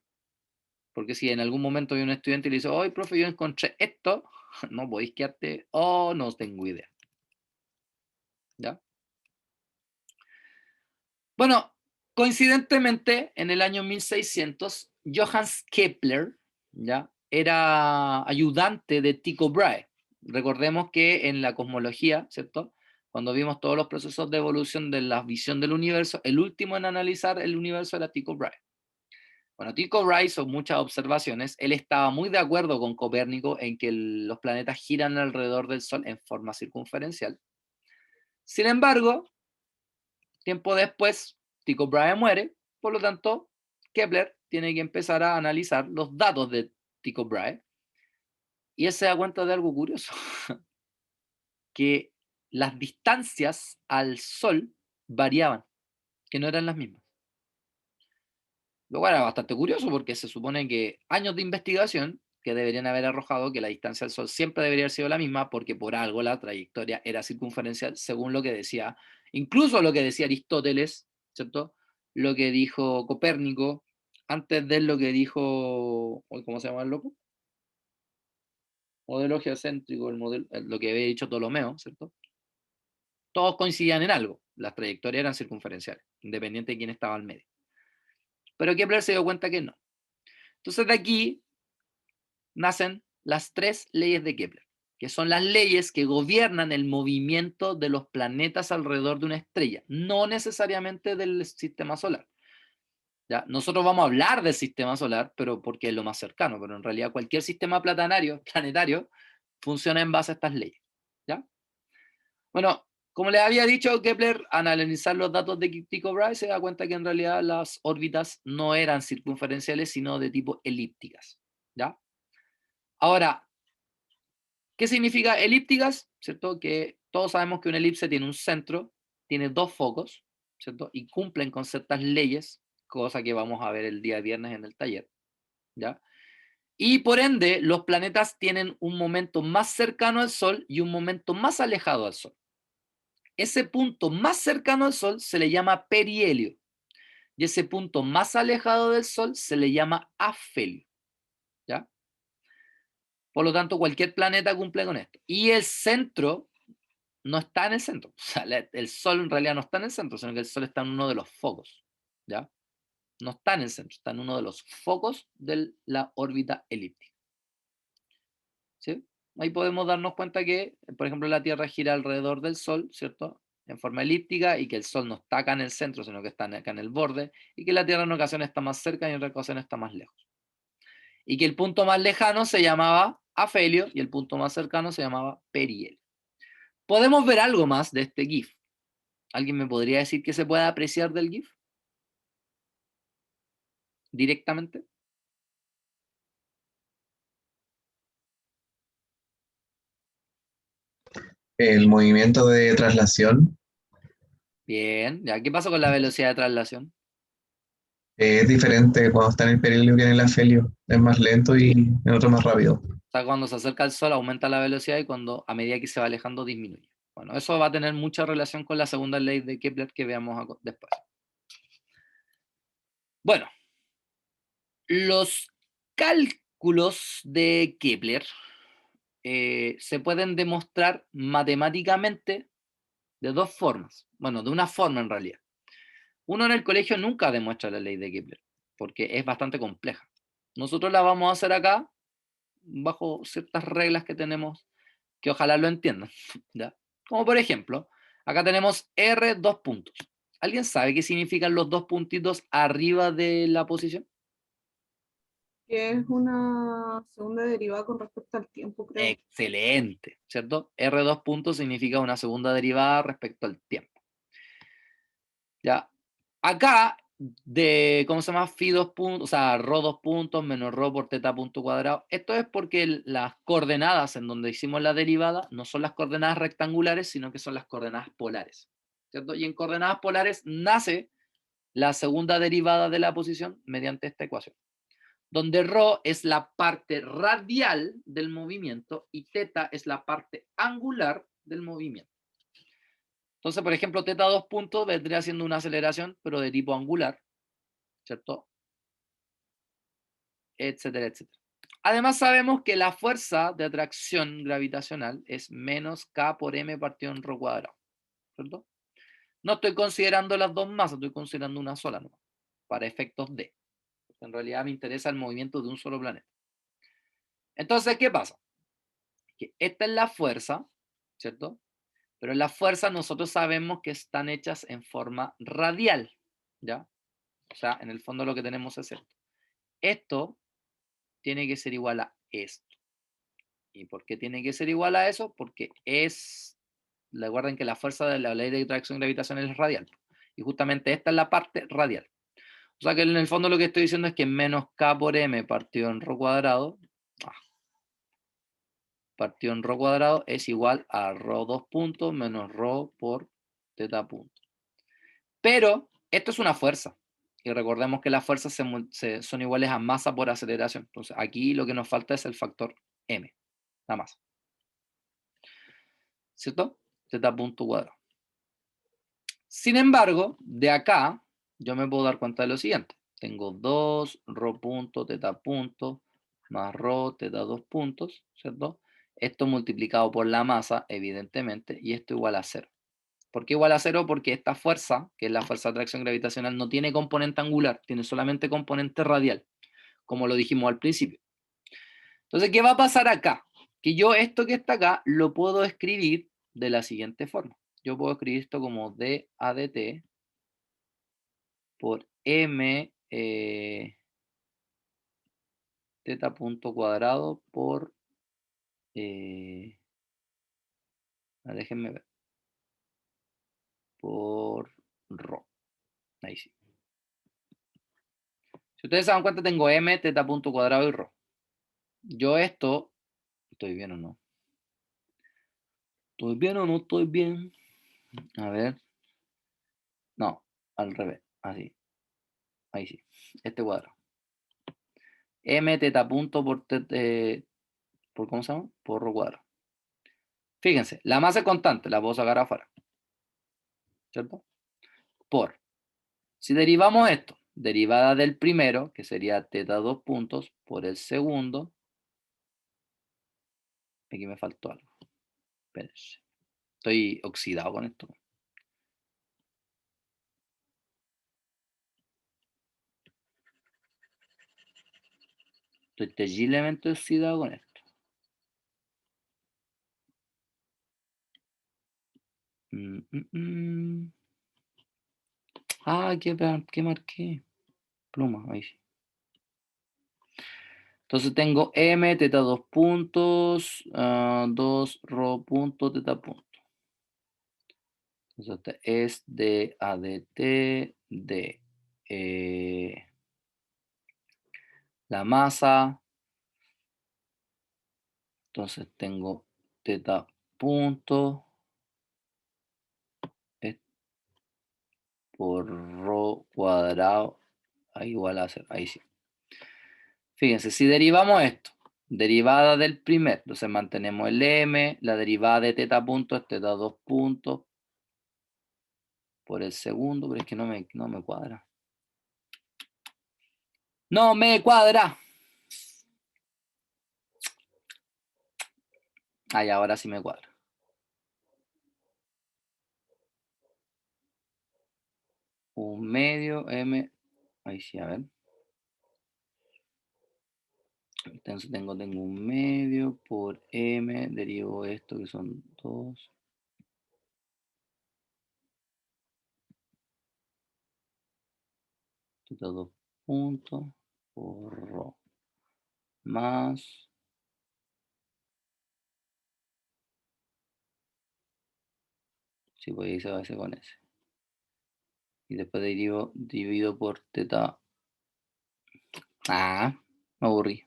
Porque si en algún momento hay un estudiante y le dice, oye, profe, yo encontré esto, no podéis quedarte, no tengo idea. ¿Ya? Bueno, coincidentemente, en el año 1600, Johannes Kepler, ¿ya?, era ayudante de Tycho Brahe. Recordemos que en la cosmología, ¿cierto?, Cuando vimos todos los procesos de evolución de la visión del universo, el último en analizar el universo era Tycho Brahe. Bueno, Tycho Brahe hizo muchas observaciones. Él estaba muy de acuerdo con Copérnico en que los planetas giran alrededor del Sol en forma circunferencial. Sin embargo, tiempo después, Tycho Brahe muere, por lo tanto, Kepler tiene que empezar a analizar los datos de Tycho Brahe, y él se da cuenta de algo curioso, que las distancias al Sol variaban, que no eran las mismas. Lo cual era bastante curioso porque se supone que años de investigación que deberían haber arrojado que la distancia al Sol siempre debería haber sido la misma, porque por algo la trayectoria era circunferencial, según lo que decía, incluso lo que decía Aristóteles, ¿cierto? Lo que dijo Copérnico, antes de lo que dijo, ¿cómo se llama el loco? Modelo geocéntrico, lo que había dicho Ptolomeo, ¿cierto? Todos coincidían en algo, las trayectorias eran circunferenciales, independiente de quién estaba al medio. Pero Kepler se dio cuenta que no. Entonces de aquí nacen las 3 leyes de Kepler, que son las leyes que gobiernan el movimiento de los planetas alrededor de una estrella, no necesariamente del sistema solar. ¿Ya? Nosotros vamos a hablar del sistema solar, pero porque es lo más cercano, pero en realidad cualquier sistema planetario funciona en base a estas leyes. ¿Ya? Bueno, como les había dicho, Kepler, al analizar los datos de Tycho Brahe, se da cuenta que en realidad las órbitas no eran circunferenciales, sino de tipo elípticas. ¿Ya? Ahora, ¿qué significa elípticas? ¿Cierto? Que todos sabemos que una elipse tiene un centro, tiene 2 focos, ¿cierto? Y cumplen con ciertas leyes, cosa que vamos a ver el día viernes en el taller, ¿ya? Y por ende, los planetas tienen un momento más cercano al Sol y un momento más alejado al Sol. Ese punto más cercano al Sol se le llama perihelio, y ese punto más alejado del Sol se le llama afelio, ¿ya? Por lo tanto, cualquier planeta cumple con esto. Y el centro no está en el centro. O sea, el Sol en realidad no está en el centro, sino que el Sol está en uno de los focos, ¿ya? No está en el centro, está en uno de los focos de la órbita elíptica. ¿Sí? Ahí podemos darnos cuenta que, por ejemplo, la Tierra gira alrededor del Sol, ¿cierto? En forma elíptica, y que el Sol no está acá en el centro, sino que está acá en el borde, y que la Tierra en ocasiones está más cerca y en ocasiones está más lejos. Y que el punto más lejano se llamaba afelio y el punto más cercano se llamaba perihelio. Podemos ver algo más de este GIF. ¿Alguien me podría decir qué se puede apreciar del GIF? Directamente. El movimiento de traslación Bien, ya, ¿qué pasa con la velocidad de traslación? es diferente cuando está en el perihelio que en el afelio. Es más lento y en otro más rápido. O sea, cuando se acerca al Sol aumenta la velocidad y cuando a medida que se va alejando disminuye. Bueno, eso va a tener mucha relación con la segunda ley de Kepler que veamos después. Bueno, los cálculos de Kepler se pueden demostrar matemáticamente de 2 formas. Bueno, de una forma en realidad. Uno en el colegio nunca demuestra la ley de Kepler, porque es bastante compleja. Nosotros la vamos a hacer acá bajo ciertas reglas que tenemos, que ojalá lo entiendan, ¿ya? Como por ejemplo, acá tenemos R 2 puntos. ¿Alguien sabe qué significan los 2 puntitos arriba de la posición? Que es una segunda derivada con respecto al tiempo, creo. Excelente, ¿cierto? R 2 puntos significa una segunda derivada respecto al tiempo. Ya, acá de, ¿cómo se llama? Phi 2 puntos, o sea, rho 2 puntos menos rho por teta punto cuadrado. Esto es porque las coordenadas en donde hicimos la derivada no son las coordenadas rectangulares, sino que son las coordenadas polares, ¿cierto? Y en coordenadas polares nace la segunda derivada de la posición mediante esta ecuación, donde rho es la parte radial del movimiento y teta es la parte angular del movimiento. Entonces, por ejemplo, teta 2 puntos vendría siendo una aceleración, pero de tipo angular, ¿cierto? Etcétera, etcétera. Además, sabemos que la fuerza de atracción gravitacional es menos K por M partido en rho cuadrado, ¿cierto? No estoy considerando las dos masas, estoy considerando una sola, ¿no? Para efectos D. Porque en realidad me interesa el movimiento de un solo planeta. Entonces, ¿qué pasa? Que esta es la fuerza, ¿cierto? Pero las fuerzas nosotros sabemos que están hechas en forma radial, ¿ya? O sea, en el fondo lo que tenemos es esto. Esto tiene que ser igual a esto. ¿Y por qué tiene que ser igual a eso? Porque recuerden que la fuerza de la ley de atracción gravitacional es radial. Y justamente esta es la parte radial. O sea que en el fondo lo que estoy diciendo es que menos K por M partido en ρ cuadrado, partido en ρ cuadrado es igual a ρ 2 puntos menos ρ por teta punto. Pero esto es una fuerza. Y recordemos que las fuerzas son iguales a masa por aceleración. Entonces aquí lo que nos falta es el factor M, la masa. ¿Cierto? Teta punto cuadrado. Sin embargo, de acá yo me puedo dar cuenta de lo siguiente. Tengo 2 ρ punto teta punto más ρ teta 2 puntos, ¿cierto? Esto multiplicado por la masa, evidentemente, y esto igual a 0. ¿Por qué igual a 0? Porque esta fuerza, que es la fuerza de atracción gravitacional, no tiene componente angular, tiene solamente componente radial, como lo dijimos al principio. Entonces, ¿qué va a pasar acá? Que yo esto que está acá lo puedo escribir de la siguiente forma. Yo puedo escribir esto como d a dt por m teta punto cuadrado por... déjenme ver. Por ρ. Ahí sí. Si ustedes se dan cuenta, tengo m teta punto cuadrado y ρ. Yo esto... ¿Estoy bien o no? ¿Estoy bien o no estoy bien? A ver. No, al revés. Así. Ahí sí. Este cuadrado. M teta punto por ¿cómo se llama? Por ρ cuadrado. Fíjense, la masa es constante, la puedo sacar afuera. ¿Cierto? Por. Si derivamos esto, derivada del primero, que sería teta 2 puntos, por el segundo. Aquí me faltó algo. Espérense. Estoy oxidado con esto. Estoy terriblemente oxidado con esto. Ah, ¿qué marqué? Pluma, ahí sí. Entonces tengo m teta 2 puntos, 2 ρ punto teta punto. Entonces es de a dt de la masa. Entonces tengo teta punto por ρ cuadrado igual a 0. Ahí sí. Fíjense, si derivamos esto, derivada del primer, entonces mantenemos el m, la derivada de teta punto es teta 2 puntos por el segundo, pero es que no me cuadra. ¡No me cuadra! Ay, ahora sí me cuadra. Un medio m, ahí sí, a ver. Entonces tengo un medio por m, derivo esto que son 2. Teta 2 puntos por ρ más sí, pues ahí se va ese con ese. Y después divido por teta. Ah, me aburrí.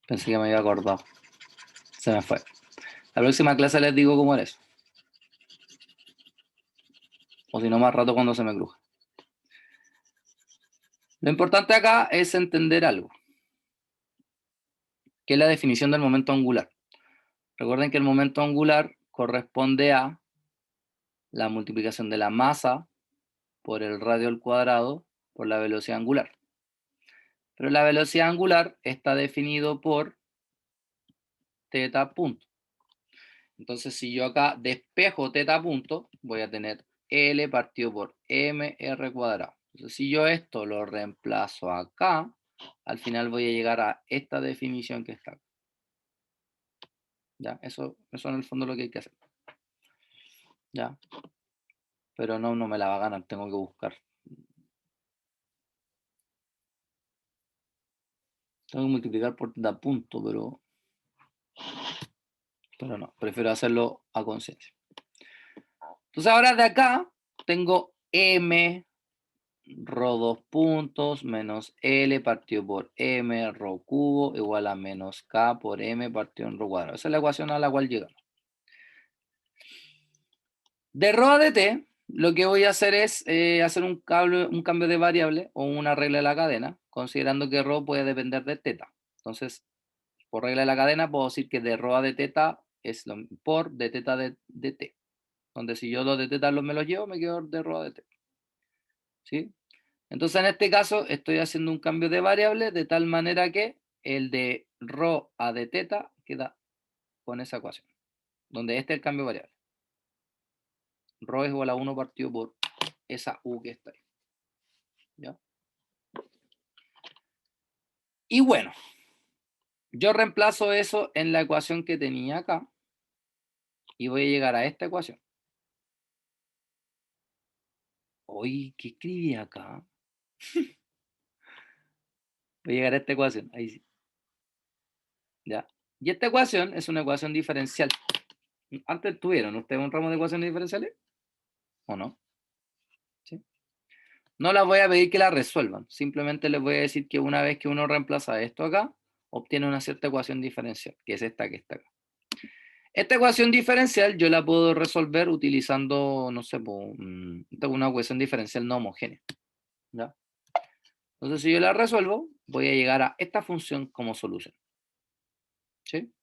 Pensé que me había acordado. Se me fue. La próxima clase les digo cómo era eso. O si no, más rato cuando se me cruja. Lo importante acá es entender algo, que es la definición del momento angular. Recuerden que el momento angular corresponde a la multiplicación de la masa por el radio al cuadrado por la velocidad angular. Pero la velocidad angular está definido por teta punto. Entonces, si yo acá despejo teta punto, voy a tener L partido por mr cuadrado. Entonces, si yo esto lo reemplazo acá, al final voy a llegar a esta definición que está acá. ¿Ya? Eso en el fondo es lo que hay que hacer. ¿Ya? Pero no me la va a ganar, tengo que buscar. Tengo que multiplicar por da punto, pero no, prefiero hacerlo a conciencia. Entonces ahora de acá tengo m rho 2 puntos menos L partido por M rho cubo igual a menos K por M partido en rho cuadrado. Esa es la ecuación a la cual llegamos. De rho a dt, lo que voy a hacer es hacer un cambio de variable o una regla de la cadena, considerando que rho puede depender de teta. Entonces, por regla de la cadena puedo decir que de rho a de teta es por de teta de t. Donde si yo los de teta me los llevo, me quedo de rho a de t. ¿Sí? Entonces, en este caso, estoy haciendo un cambio de variable de tal manera que el de rho a de teta queda con esa ecuación, donde este es el cambio de variable. Rho es igual a 1 partido por esa u que está ahí. ¿Ya? Y bueno, yo reemplazo eso en la ecuación que tenía acá y voy a llegar a esta ecuación. Oye, ¿qué escribí acá? Voy a llegar a esta ecuación, ahí sí. ¿Ya? Y esta ecuación es una ecuación diferencial. ¿Antes tuvieron ustedes un ramo de ecuaciones diferenciales? ¿O no? ¿Sí? No las voy a pedir que la resuelvan. Simplemente les voy a decir que una vez que uno reemplaza esto acá, obtiene una cierta ecuación diferencial, que es esta que está acá. Esta ecuación diferencial yo la puedo resolver utilizando, no sé, una ecuación diferencial no homogénea. ¿Ya? Entonces, si yo la resuelvo, voy a llegar a esta función como solución. ¿Sí?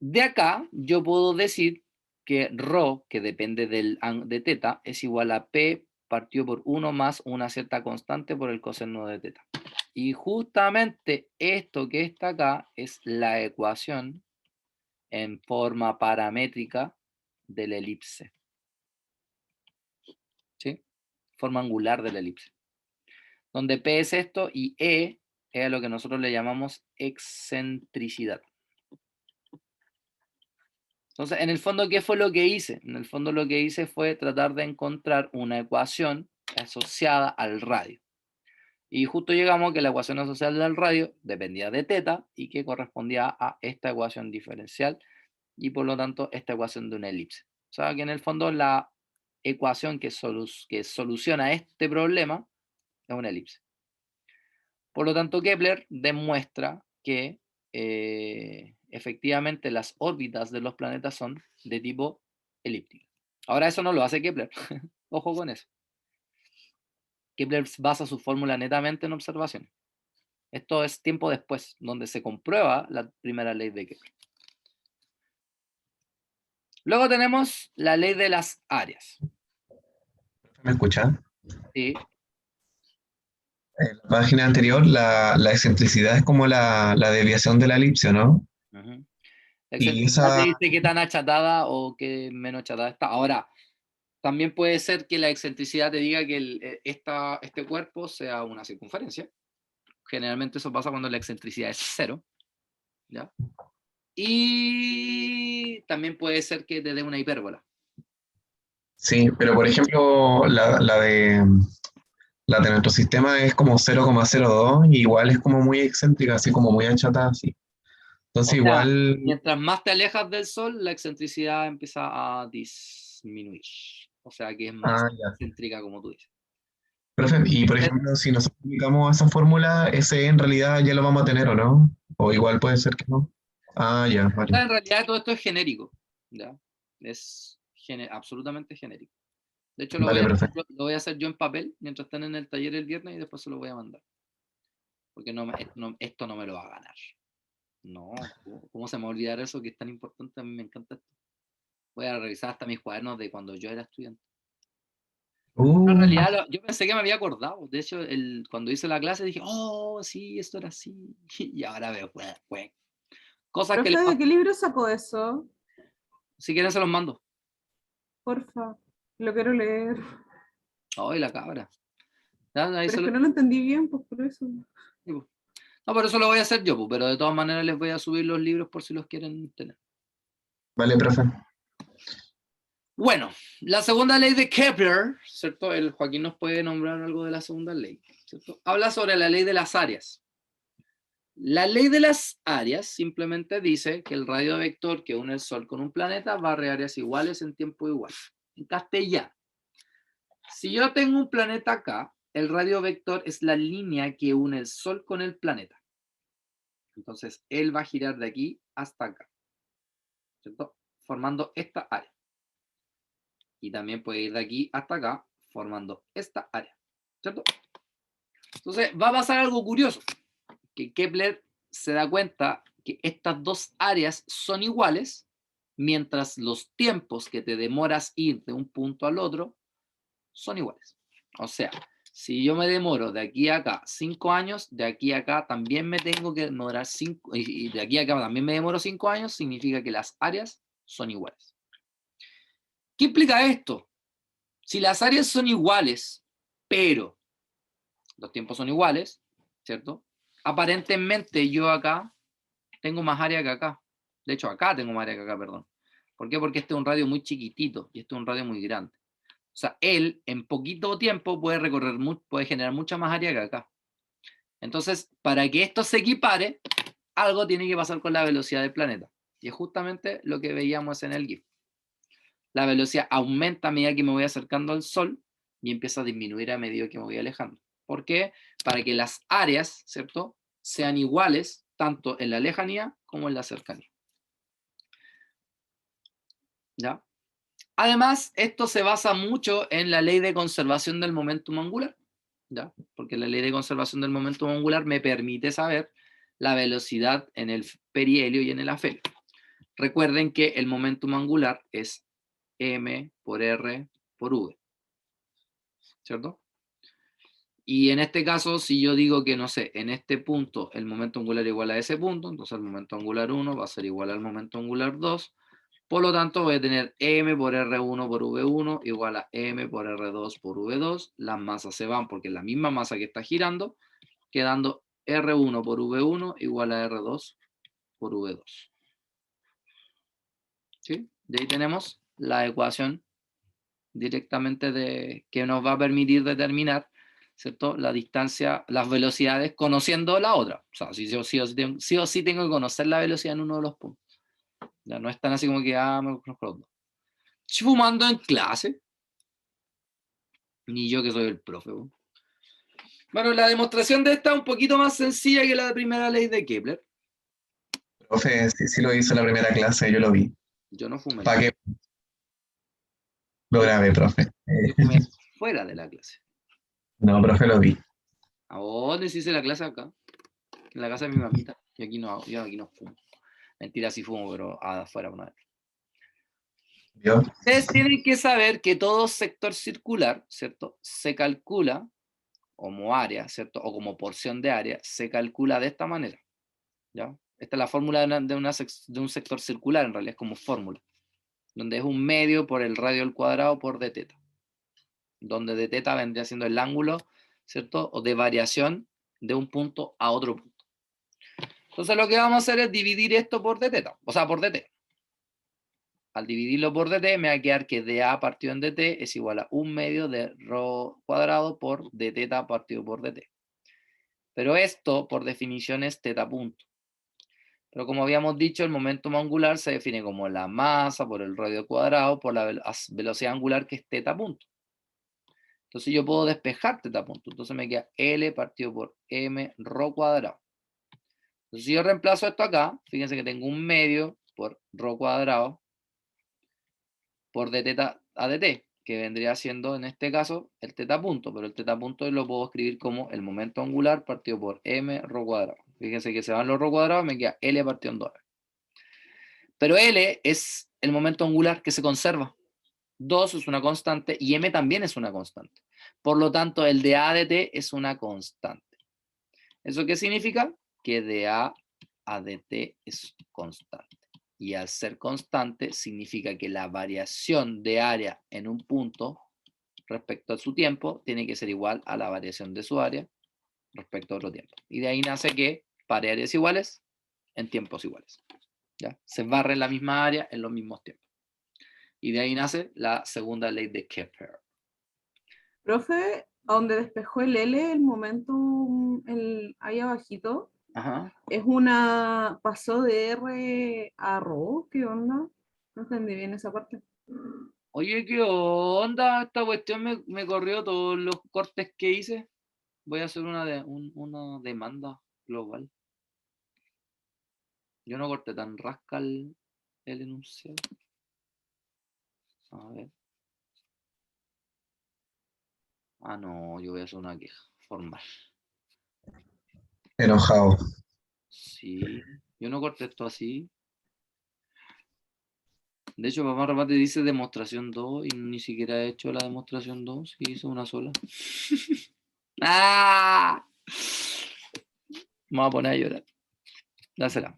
De acá, yo puedo decir que ρ, que depende de teta, es igual a P partido por 1 más una cierta constante por el coseno de teta. Y justamente esto que está acá es la ecuación en forma paramétrica de la elipse. ¿Sí? Forma angular de la elipse. Donde P es esto y E es lo que nosotros le llamamos excentricidad. Entonces, en el fondo, ¿qué fue lo que hice? En el fondo lo que hice fue tratar de encontrar una ecuación asociada al radio. Y justo llegamos a que la ecuación asociada al radio dependía de teta y que correspondía a esta ecuación diferencial y por lo tanto esta ecuación de una elipse. O sea que en el fondo la ecuación que soluciona este problema es una elipse. Por lo tanto, Kepler demuestra que efectivamente las órbitas de los planetas son de tipo elíptico. Ahora eso no lo hace Kepler. Ojo con eso. Kepler basa su fórmula netamente en observaciones. Esto es tiempo después, donde se comprueba la primera ley de Kepler. Luego tenemos la ley de las áreas. ¿Me escuchan? ¿Sí? En la página anterior, la excentricidad es como la desviación de la elipse, ¿no? Uh-huh. La Y excentricidad te esa, dice qué tan achatada o qué menos achatada está. Ahora, también puede ser que la excentricidad te diga que este cuerpo sea una circunferencia. Generalmente eso pasa cuando la excentricidad es 0. ¿Ya? Y también puede ser que te dé una hipérbola. sí, pero por ejemplo, la de nuestro sistema es como 0,02 y igual es como muy excéntrica, así como muy achatada, así. O Entonces sea, igual, mientras más te alejas del Sol, la excentricidad empieza a disminuir. O sea que es más ya. excéntrica, como tú dices. Profe, y por ejemplo, si nosotros aplicamos esa fórmula, ese en realidad ya lo vamos a tener, ¿o no? O igual puede ser que no. Ya, vale. En realidad todo esto es genérico. ¿Ya? Es absolutamente genérico. De hecho, Vale, profe. lo voy a hacer yo en papel mientras estén en el taller el viernes y después se lo voy a mandar. Porque esto no me lo va a ganar. No, ¿cómo se me va a olvidar eso que es tan importante? A mí me encanta esto. Voy a revisar hasta mis cuadernos de cuando yo era estudiante. En Uh, realidad, yo pensé que me había acordado. De hecho, cuando hice la clase dije, oh, sí, esto era así. Y ahora veo, pues. Cosas que Profe, ¿de qué libro sacó eso? si quieren se los mando. Porfa, lo quiero leer. Ay, la cabra. Ya, ahí Pero se es lo... que no lo entendí bien, pues por eso. Sí, pues. No, por eso lo voy a hacer yo, pues, pero de todas maneras les voy a subir los libros por si los quieren tener. Vale, profe. Bueno, la segunda ley de Kepler, ¿cierto? El Joaquín nos puede nombrar algo de la segunda ley, ¿cierto? Habla sobre la ley de las áreas. La ley de las áreas simplemente dice que el radio vector que une el Sol con un planeta barre áreas iguales en tiempo igual. En castellano, si yo tengo un planeta acá, el radio vector es la línea que une el Sol con el planeta. Entonces, él va a girar de aquí hasta acá, ¿cierto? Formando esta área. Y también puede ir de aquí hasta acá, formando esta área, ¿cierto? Entonces, va a pasar algo curioso, que Kepler se da cuenta que estas dos áreas son iguales, mientras los tiempos que te demoras ir de un punto al otro son iguales. O sea, si yo me demoro de aquí a acá 5 años, de aquí a acá también me tengo que demorar 5, y de aquí a acá también me demoro 5 años, significa que las áreas son iguales. ¿Qué implica esto? Si las áreas son iguales, pero los tiempos son iguales, ¿cierto? Aparentemente yo acá tengo más área que acá. De hecho, acá tengo más área que acá, perdón. ¿Por qué? Porque este es un radio muy chiquitito y este es un radio muy grande. O sea, él en poquito tiempo puede recorrer, puede generar mucha más área que acá. Entonces, para que esto se equipare, algo tiene que pasar con la velocidad del planeta. Y es justamente lo que veíamos en el GIF. La velocidad aumenta a medida que me voy acercando al Sol y empieza a disminuir a medida que me voy alejando. ¿Por qué? Para que las áreas, ¿cierto?, sean iguales tanto en la lejanía como en la cercanía. ¿Ya? Además, esto se basa mucho en la ley de conservación del momentum angular, ¿ya? Porque la ley de conservación del momentum angular me permite saber la velocidad en el perihelio y en el afelio. Recuerden que el momentum angular es m por r por v, ¿cierto? Y en este caso, si yo digo que, no sé, en este punto el momento angular es igual a ese punto, entonces el momento angular 1 va a ser igual al momento angular 2, por lo tanto voy a tener m por r1 por v1 igual a m por r2 por v2, las masas se van porque es la misma masa que está girando, quedando r1 por v1 igual a r2 por v2. ¿Sí? Y ahí tenemos la ecuación directamente que nos va a permitir determinar, ¿cierto?, la distancia, las velocidades conociendo la otra. O sea, sí o sí tengo que conocer la velocidad en uno de los puntos. Ya no es tan así como que, me conozco los dos. Fumando en clase. Ni yo que soy el profe. Bueno, la demostración de esta es un poquito más sencilla que la primera ley de Kepler. Profe, sí lo hizo la primera clase, yo lo vi. Yo no fumé. ¿Para qué? Lo grabé, profe. Yo fumé fuera de la clase. No, profe, lo vi. ¿A dónde hice la clase acá? En la casa de mi mamita. Yo aquí no fumo. Mentira, sí fumo, pero afuera una vez. ¿Vio? Ustedes tienen que saber que todo sector circular, ¿cierto?, se calcula como área, ¿cierto?, o como porción de área, se calcula de esta manera, ¿ya? Esta es la fórmula de un sector circular, en realidad es como fórmula, donde es un medio por el radio al cuadrado por d θ, donde d θ vendría siendo el ángulo, ¿cierto?, o de variación de un punto a otro punto. Entonces lo que vamos a hacer es dividir esto por d θ, o sea, por dt. Al dividirlo por dt me va a quedar que dA partido en dt es igual a 1 medio de ρ cuadrado por dθ partido por dt. Pero esto, por definición, es θ punto. Pero como habíamos dicho, el momento angular se define como la masa por el radio cuadrado por la velocidad angular, que es θ punto. Entonces yo puedo despejar θ punto. Entonces me queda L partido por m ρ cuadrado. Entonces si yo reemplazo esto acá, fíjense que tengo un medio por ρ cuadrado por dθ a dt, que vendría siendo en este caso el θ punto, pero el θ punto lo puedo escribir como el momento angular partido por m ρ cuadrado. Fíjense que se van los ρ cuadrados, me queda L partido en 2. Pero L es el momento angular que se conserva. 2 es una constante y m también es una constante. Por lo tanto, el dA de t es una constante. ¿Eso qué significa? Que dA a dt es constante. Y al ser constante significa que la variación de área en un punto respecto a su tiempo tiene que ser igual a la variación de su área respecto a otro tiempo. Y de ahí nace que pares áreas iguales en tiempos iguales. ¿Ya? Se barre en la misma área en los mismos tiempos. Y de ahí nace la segunda ley de Kepler. Profe, a donde despejó el L, el momentum ahí abajito, Ajá. es una, pasó de R a Rho, ¿qué onda? No entendí bien esa parte. Oye, ¿qué onda? Esta cuestión me corrió todos los cortes que hice. Voy a hacer una una demanda global. Yo no corté tan rasca el enunciado. A ver. Ah, no, yo voy a hacer una queja formal. Enojado. Sí, yo no corté esto así. De hecho, papá remate dice demostración 2 y ni siquiera he hecho la demostración 2, y hizo una sola. ¡Ah! Me voy a poner a llorar. Dásela.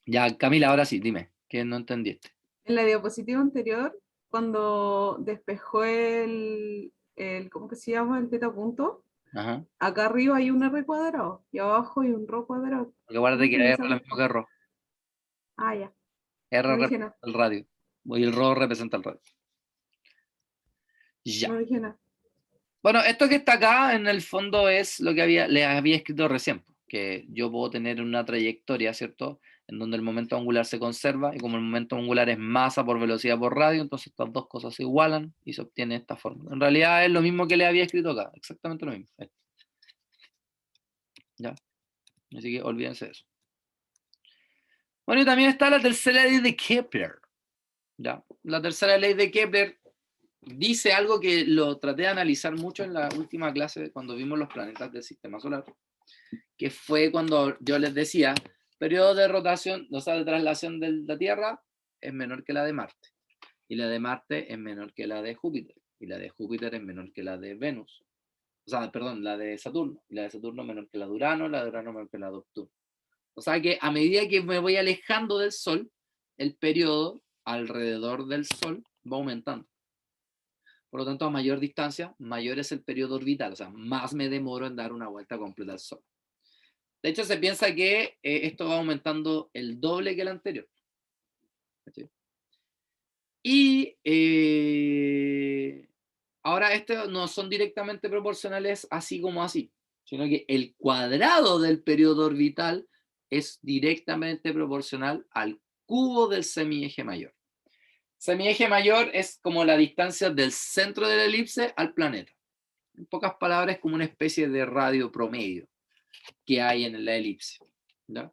Ya, Camila, ahora sí, dime, que no entendiste. En la diapositiva anterior, cuando despejó ¿cómo que se llama? El teta punto, Ajá. acá arriba hay un R cuadrado y abajo hay un Rho cuadrado. Porque acuérdate que entendí R esa es lo parte. mismo que RO. Ah, ya, R no dije representa nada, el radio. Y el RO representa el radio. Ya. no dije nada. Bueno, esto que está acá en el fondo es lo que les había escrito recién, que yo puedo tener una trayectoria, ¿cierto? En donde el momento angular se conserva, y como el momento angular es masa por velocidad por radio, entonces estas dos cosas se igualan y se obtiene esta fórmula. En realidad es lo mismo que le había escrito acá, exactamente lo mismo. ¿Ya? Así que olvídense de eso. Bueno, y también está la tercera ley de Kepler. ¿Ya? La tercera ley de Kepler dice algo que lo traté de analizar mucho en la última clase cuando vimos los planetas del sistema solar, que fue cuando yo les decía, periodo de rotación, o sea, de traslación de la Tierra es menor que la de Marte, y la de Marte es menor que la de Júpiter, y la de Júpiter es menor que la de Venus, o sea, perdón, la de Saturno, y la de Saturno es menor que la de Urano, la de Urano menor que la de Neptuno. O sea que a medida que me voy alejando del Sol, el periodo alrededor del Sol va aumentando. Por lo tanto, a mayor distancia, mayor es el periodo orbital, o sea, más me demoro en dar una vuelta completa al Sol. De hecho, se piensa que esto va aumentando el doble que el anterior. ¿Sí? Y ahora estos no son directamente proporcionales así como así, sino que el cuadrado del periodo orbital es directamente proporcional al cubo del semieje mayor. Semieje mayor es como la distancia del centro de la elipse al planeta. En pocas palabras, es como una especie de radio promedio que hay en la elipse, ¿ya?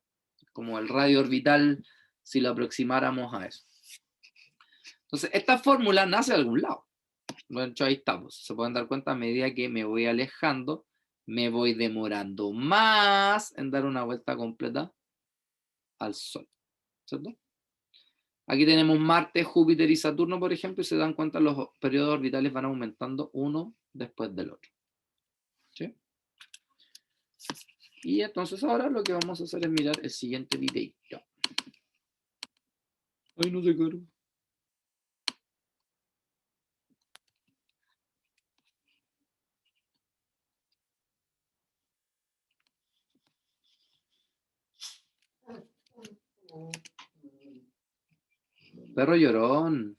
Como el radio orbital si lo aproximáramos a eso. Entonces, esta fórmula nace de algún lado. Bueno, ahí estamos. Se pueden dar cuenta a medida que me voy alejando, me voy demorando más en dar una vuelta completa al Sol, ¿cierto? Aquí tenemos Marte, Júpiter y Saturno, por ejemplo, y se dan cuenta los periodos orbitales van aumentando uno después del otro. ¿Sí? Y entonces ahora lo que vamos a hacer es mirar el siguiente video. Ay, no sé qué. Perro llorón.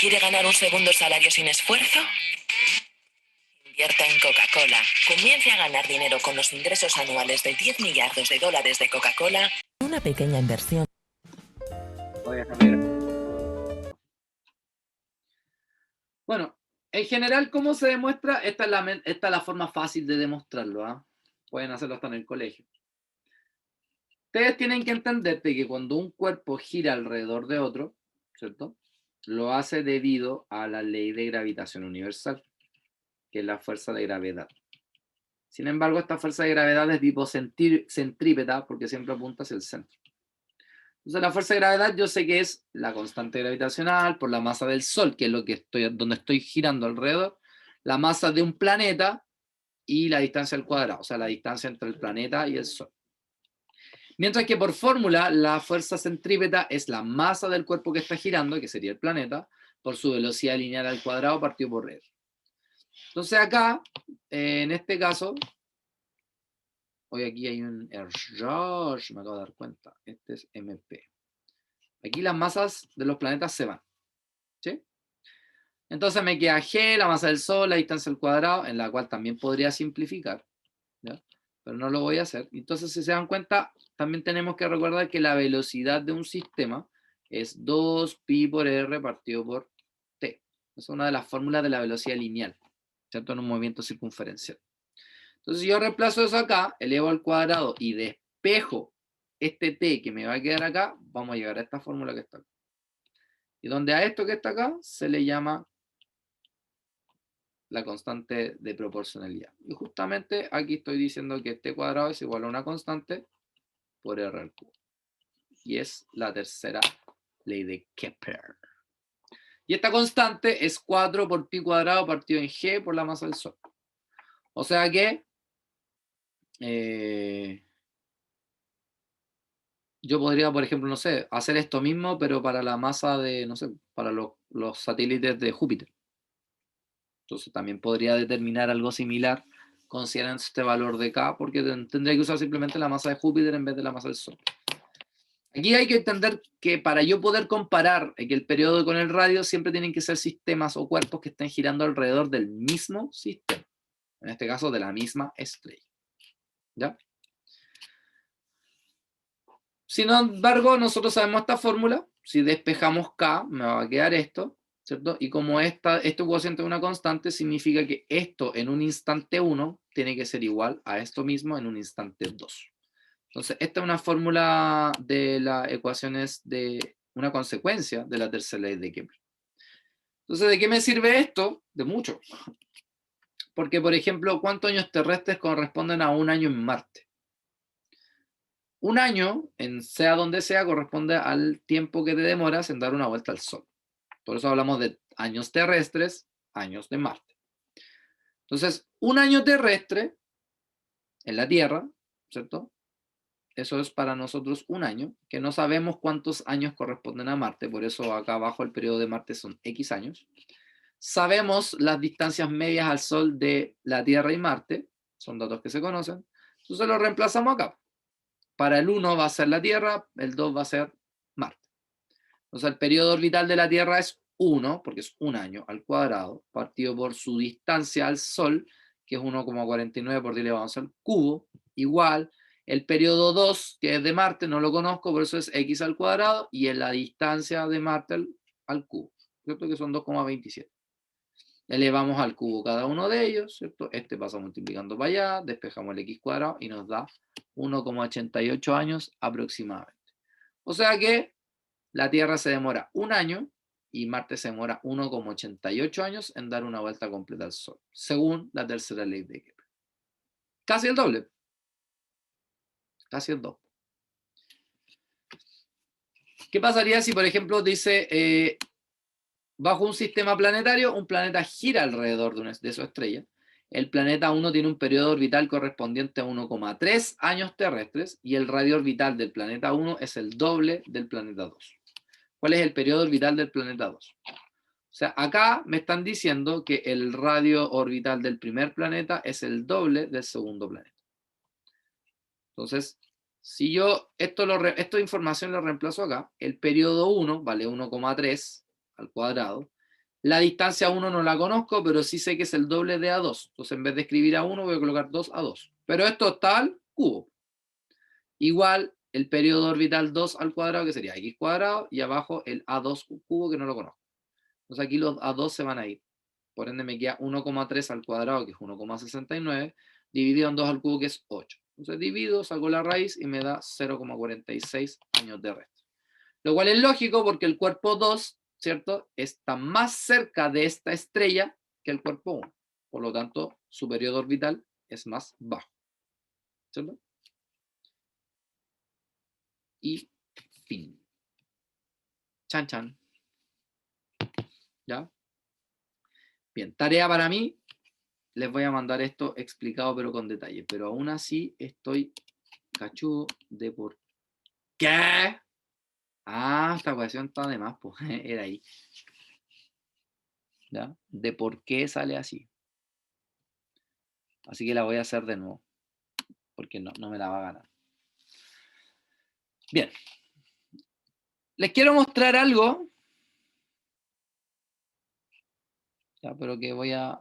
¿Quiere ganar un segundo salario sin esfuerzo? Invierta en Coca-Cola. Comience a ganar dinero con los ingresos anuales de 10 millardos de dólares de Coca-Cola. Una pequeña inversión. Bueno, en general, ¿cómo se demuestra? Esta es la forma fácil de demostrarlo. ¿Ah? Pueden hacerlo hasta en el colegio. Ustedes tienen que entender que cuando un cuerpo gira alrededor de otro, ¿cierto? Lo hace debido a la ley de gravitación universal, que es la fuerza de gravedad. Sin embargo, esta fuerza de gravedad es tipo centrípeta porque siempre apunta hacia el centro. Entonces, la fuerza de gravedad yo sé que es la constante gravitacional por la masa del Sol, que es lo que donde estoy girando alrededor, la masa de un planeta y la distancia al cuadrado, o sea, la distancia entre el planeta y el Sol. Mientras que por fórmula, la fuerza centrípeta es la masa del cuerpo que está girando, que sería el planeta, por su velocidad lineal al cuadrado partido por R. Entonces acá, en este caso, Hoy aquí hay un error, me acabo de dar cuenta. Este es MP. Aquí las masas de los planetas se van. ¿Sí? Entonces me queda G, la masa del Sol, la distancia al cuadrado, en la cual también podría simplificar, ¿ya? Pero no lo voy a hacer. Entonces, si se dan cuenta, también tenemos que recordar que la velocidad de un sistema es 2pi por r partido por t. Es una de las fórmulas de la velocidad lineal, ¿cierto? En un movimiento circunferencial. Entonces, si yo reemplazo eso acá, elevo al cuadrado y despejo este t que me va a quedar acá, vamos a llegar a esta fórmula que está acá. Y donde a esto que está acá se le llama la constante de proporcionalidad. Y justamente aquí estoy diciendo que t cuadrado es igual a una constante por r al cubo. Y es la tercera ley de Kepler. Y esta constante es 4 por pi cuadrado partido en g por la masa del Sol. O sea que yo podría, por ejemplo, no sé, hacer esto mismo, pero para la masa de, no sé, para los satélites de Júpiter. Entonces también podría determinar algo similar considerando este valor de K, porque tendría que usar simplemente la masa de Júpiter en vez de la masa del Sol. Aquí hay que entender que para yo poder comparar que el periodo con el radio, siempre tienen que ser sistemas o cuerpos que estén girando alrededor del mismo sistema. En este caso, de la misma estrella. ¿Ya? Sin embargo, nosotros sabemos esta fórmula. Si despejamos K, me va a quedar esto, ¿cierto? Y como este cociente es una constante, significa que esto en un instante 1 tiene que ser igual a esto mismo en un instante 2. Entonces, esta es una fórmula de las ecuaciones de una consecuencia de la tercera ley de Kepler. Entonces, ¿de qué me sirve esto? De mucho. Porque, por ejemplo, ¿cuántos años terrestres corresponden a un año en Marte? Un año, sea donde sea, corresponde al tiempo que te demoras en dar una vuelta al Sol. Por eso hablamos de años terrestres, años de Marte. Entonces, un año terrestre en la Tierra, ¿cierto? Eso es para nosotros un año, que no sabemos cuántos años corresponden a Marte, por eso acá abajo el periodo de Marte son X años. Sabemos las distancias medias al Sol de la Tierra y Marte, son datos que se conocen, entonces lo reemplazamos acá. Para el 1 va a ser la Tierra, el 2 va a ser Marte. Entonces el periodo orbital de la Tierra es 1, porque es un año al cuadrado, partido por su distancia al Sol, que es 1,49 por 10 elevado al cubo, igual. El periodo 2, que es de Marte, no lo conozco, por eso es x al cuadrado, y en la distancia de Marte al cubo, ¿cierto? Que son 2,27. Elevamos al cubo cada uno de ellos, ¿cierto? Este pasa multiplicando para allá, despejamos el x cuadrado y nos da 1,88 años aproximadamente. O sea que la Tierra se demora un año y Marte se demora 1,88 años en dar una vuelta completa al Sol, según la tercera ley de Kepler. Casi el doble. Casi el doble. ¿Qué pasaría si, por ejemplo, dice, bajo un sistema planetario, un planeta gira alrededor de su estrella? El planeta 1 tiene un periodo orbital correspondiente a 1,3 años terrestres y el radio orbital del planeta 1 es el doble del planeta 2. ¿Cuál es el periodo orbital del planeta 2? O sea, acá me están diciendo que el radio orbital del primer planeta es el doble del segundo planeta. Entonces, si yo esta información la reemplazo acá, el periodo 1 vale 1,3 al cuadrado. La distancia 1 no la conozco, pero sí sé que es el doble de A2. Entonces, en vez de escribir A1, voy a colocar 2A2. Pero esto está al cubo. Igual el periodo orbital 2 al cuadrado, que sería x cuadrado, y abajo el A2 cubo, que no lo conozco. Entonces aquí los A2 se van a ir. Por ende me queda 1,3 al cuadrado, que es 1,69, dividido en 2 al cubo, que es 8. Entonces divido, saco la raíz y me da 0,46 años de resto. Lo cual es lógico porque el cuerpo 2, ¿cierto?, está más cerca de esta estrella que el cuerpo 1. Por lo tanto, su periodo orbital es más bajo. ¿Cierto? Y fin. Chan, chan. ¿Ya? Bien, tarea para mí. Les voy a mandar esto explicado pero con detalle. Pero aún así estoy cachudo de por qué. Ah, esta ecuación está de más, pues era ahí. ¿Ya? De por qué sale así. Así que la voy a hacer de nuevo. porque no me la va a ganar. Bien. Les quiero mostrar algo. Ya, pero que voy a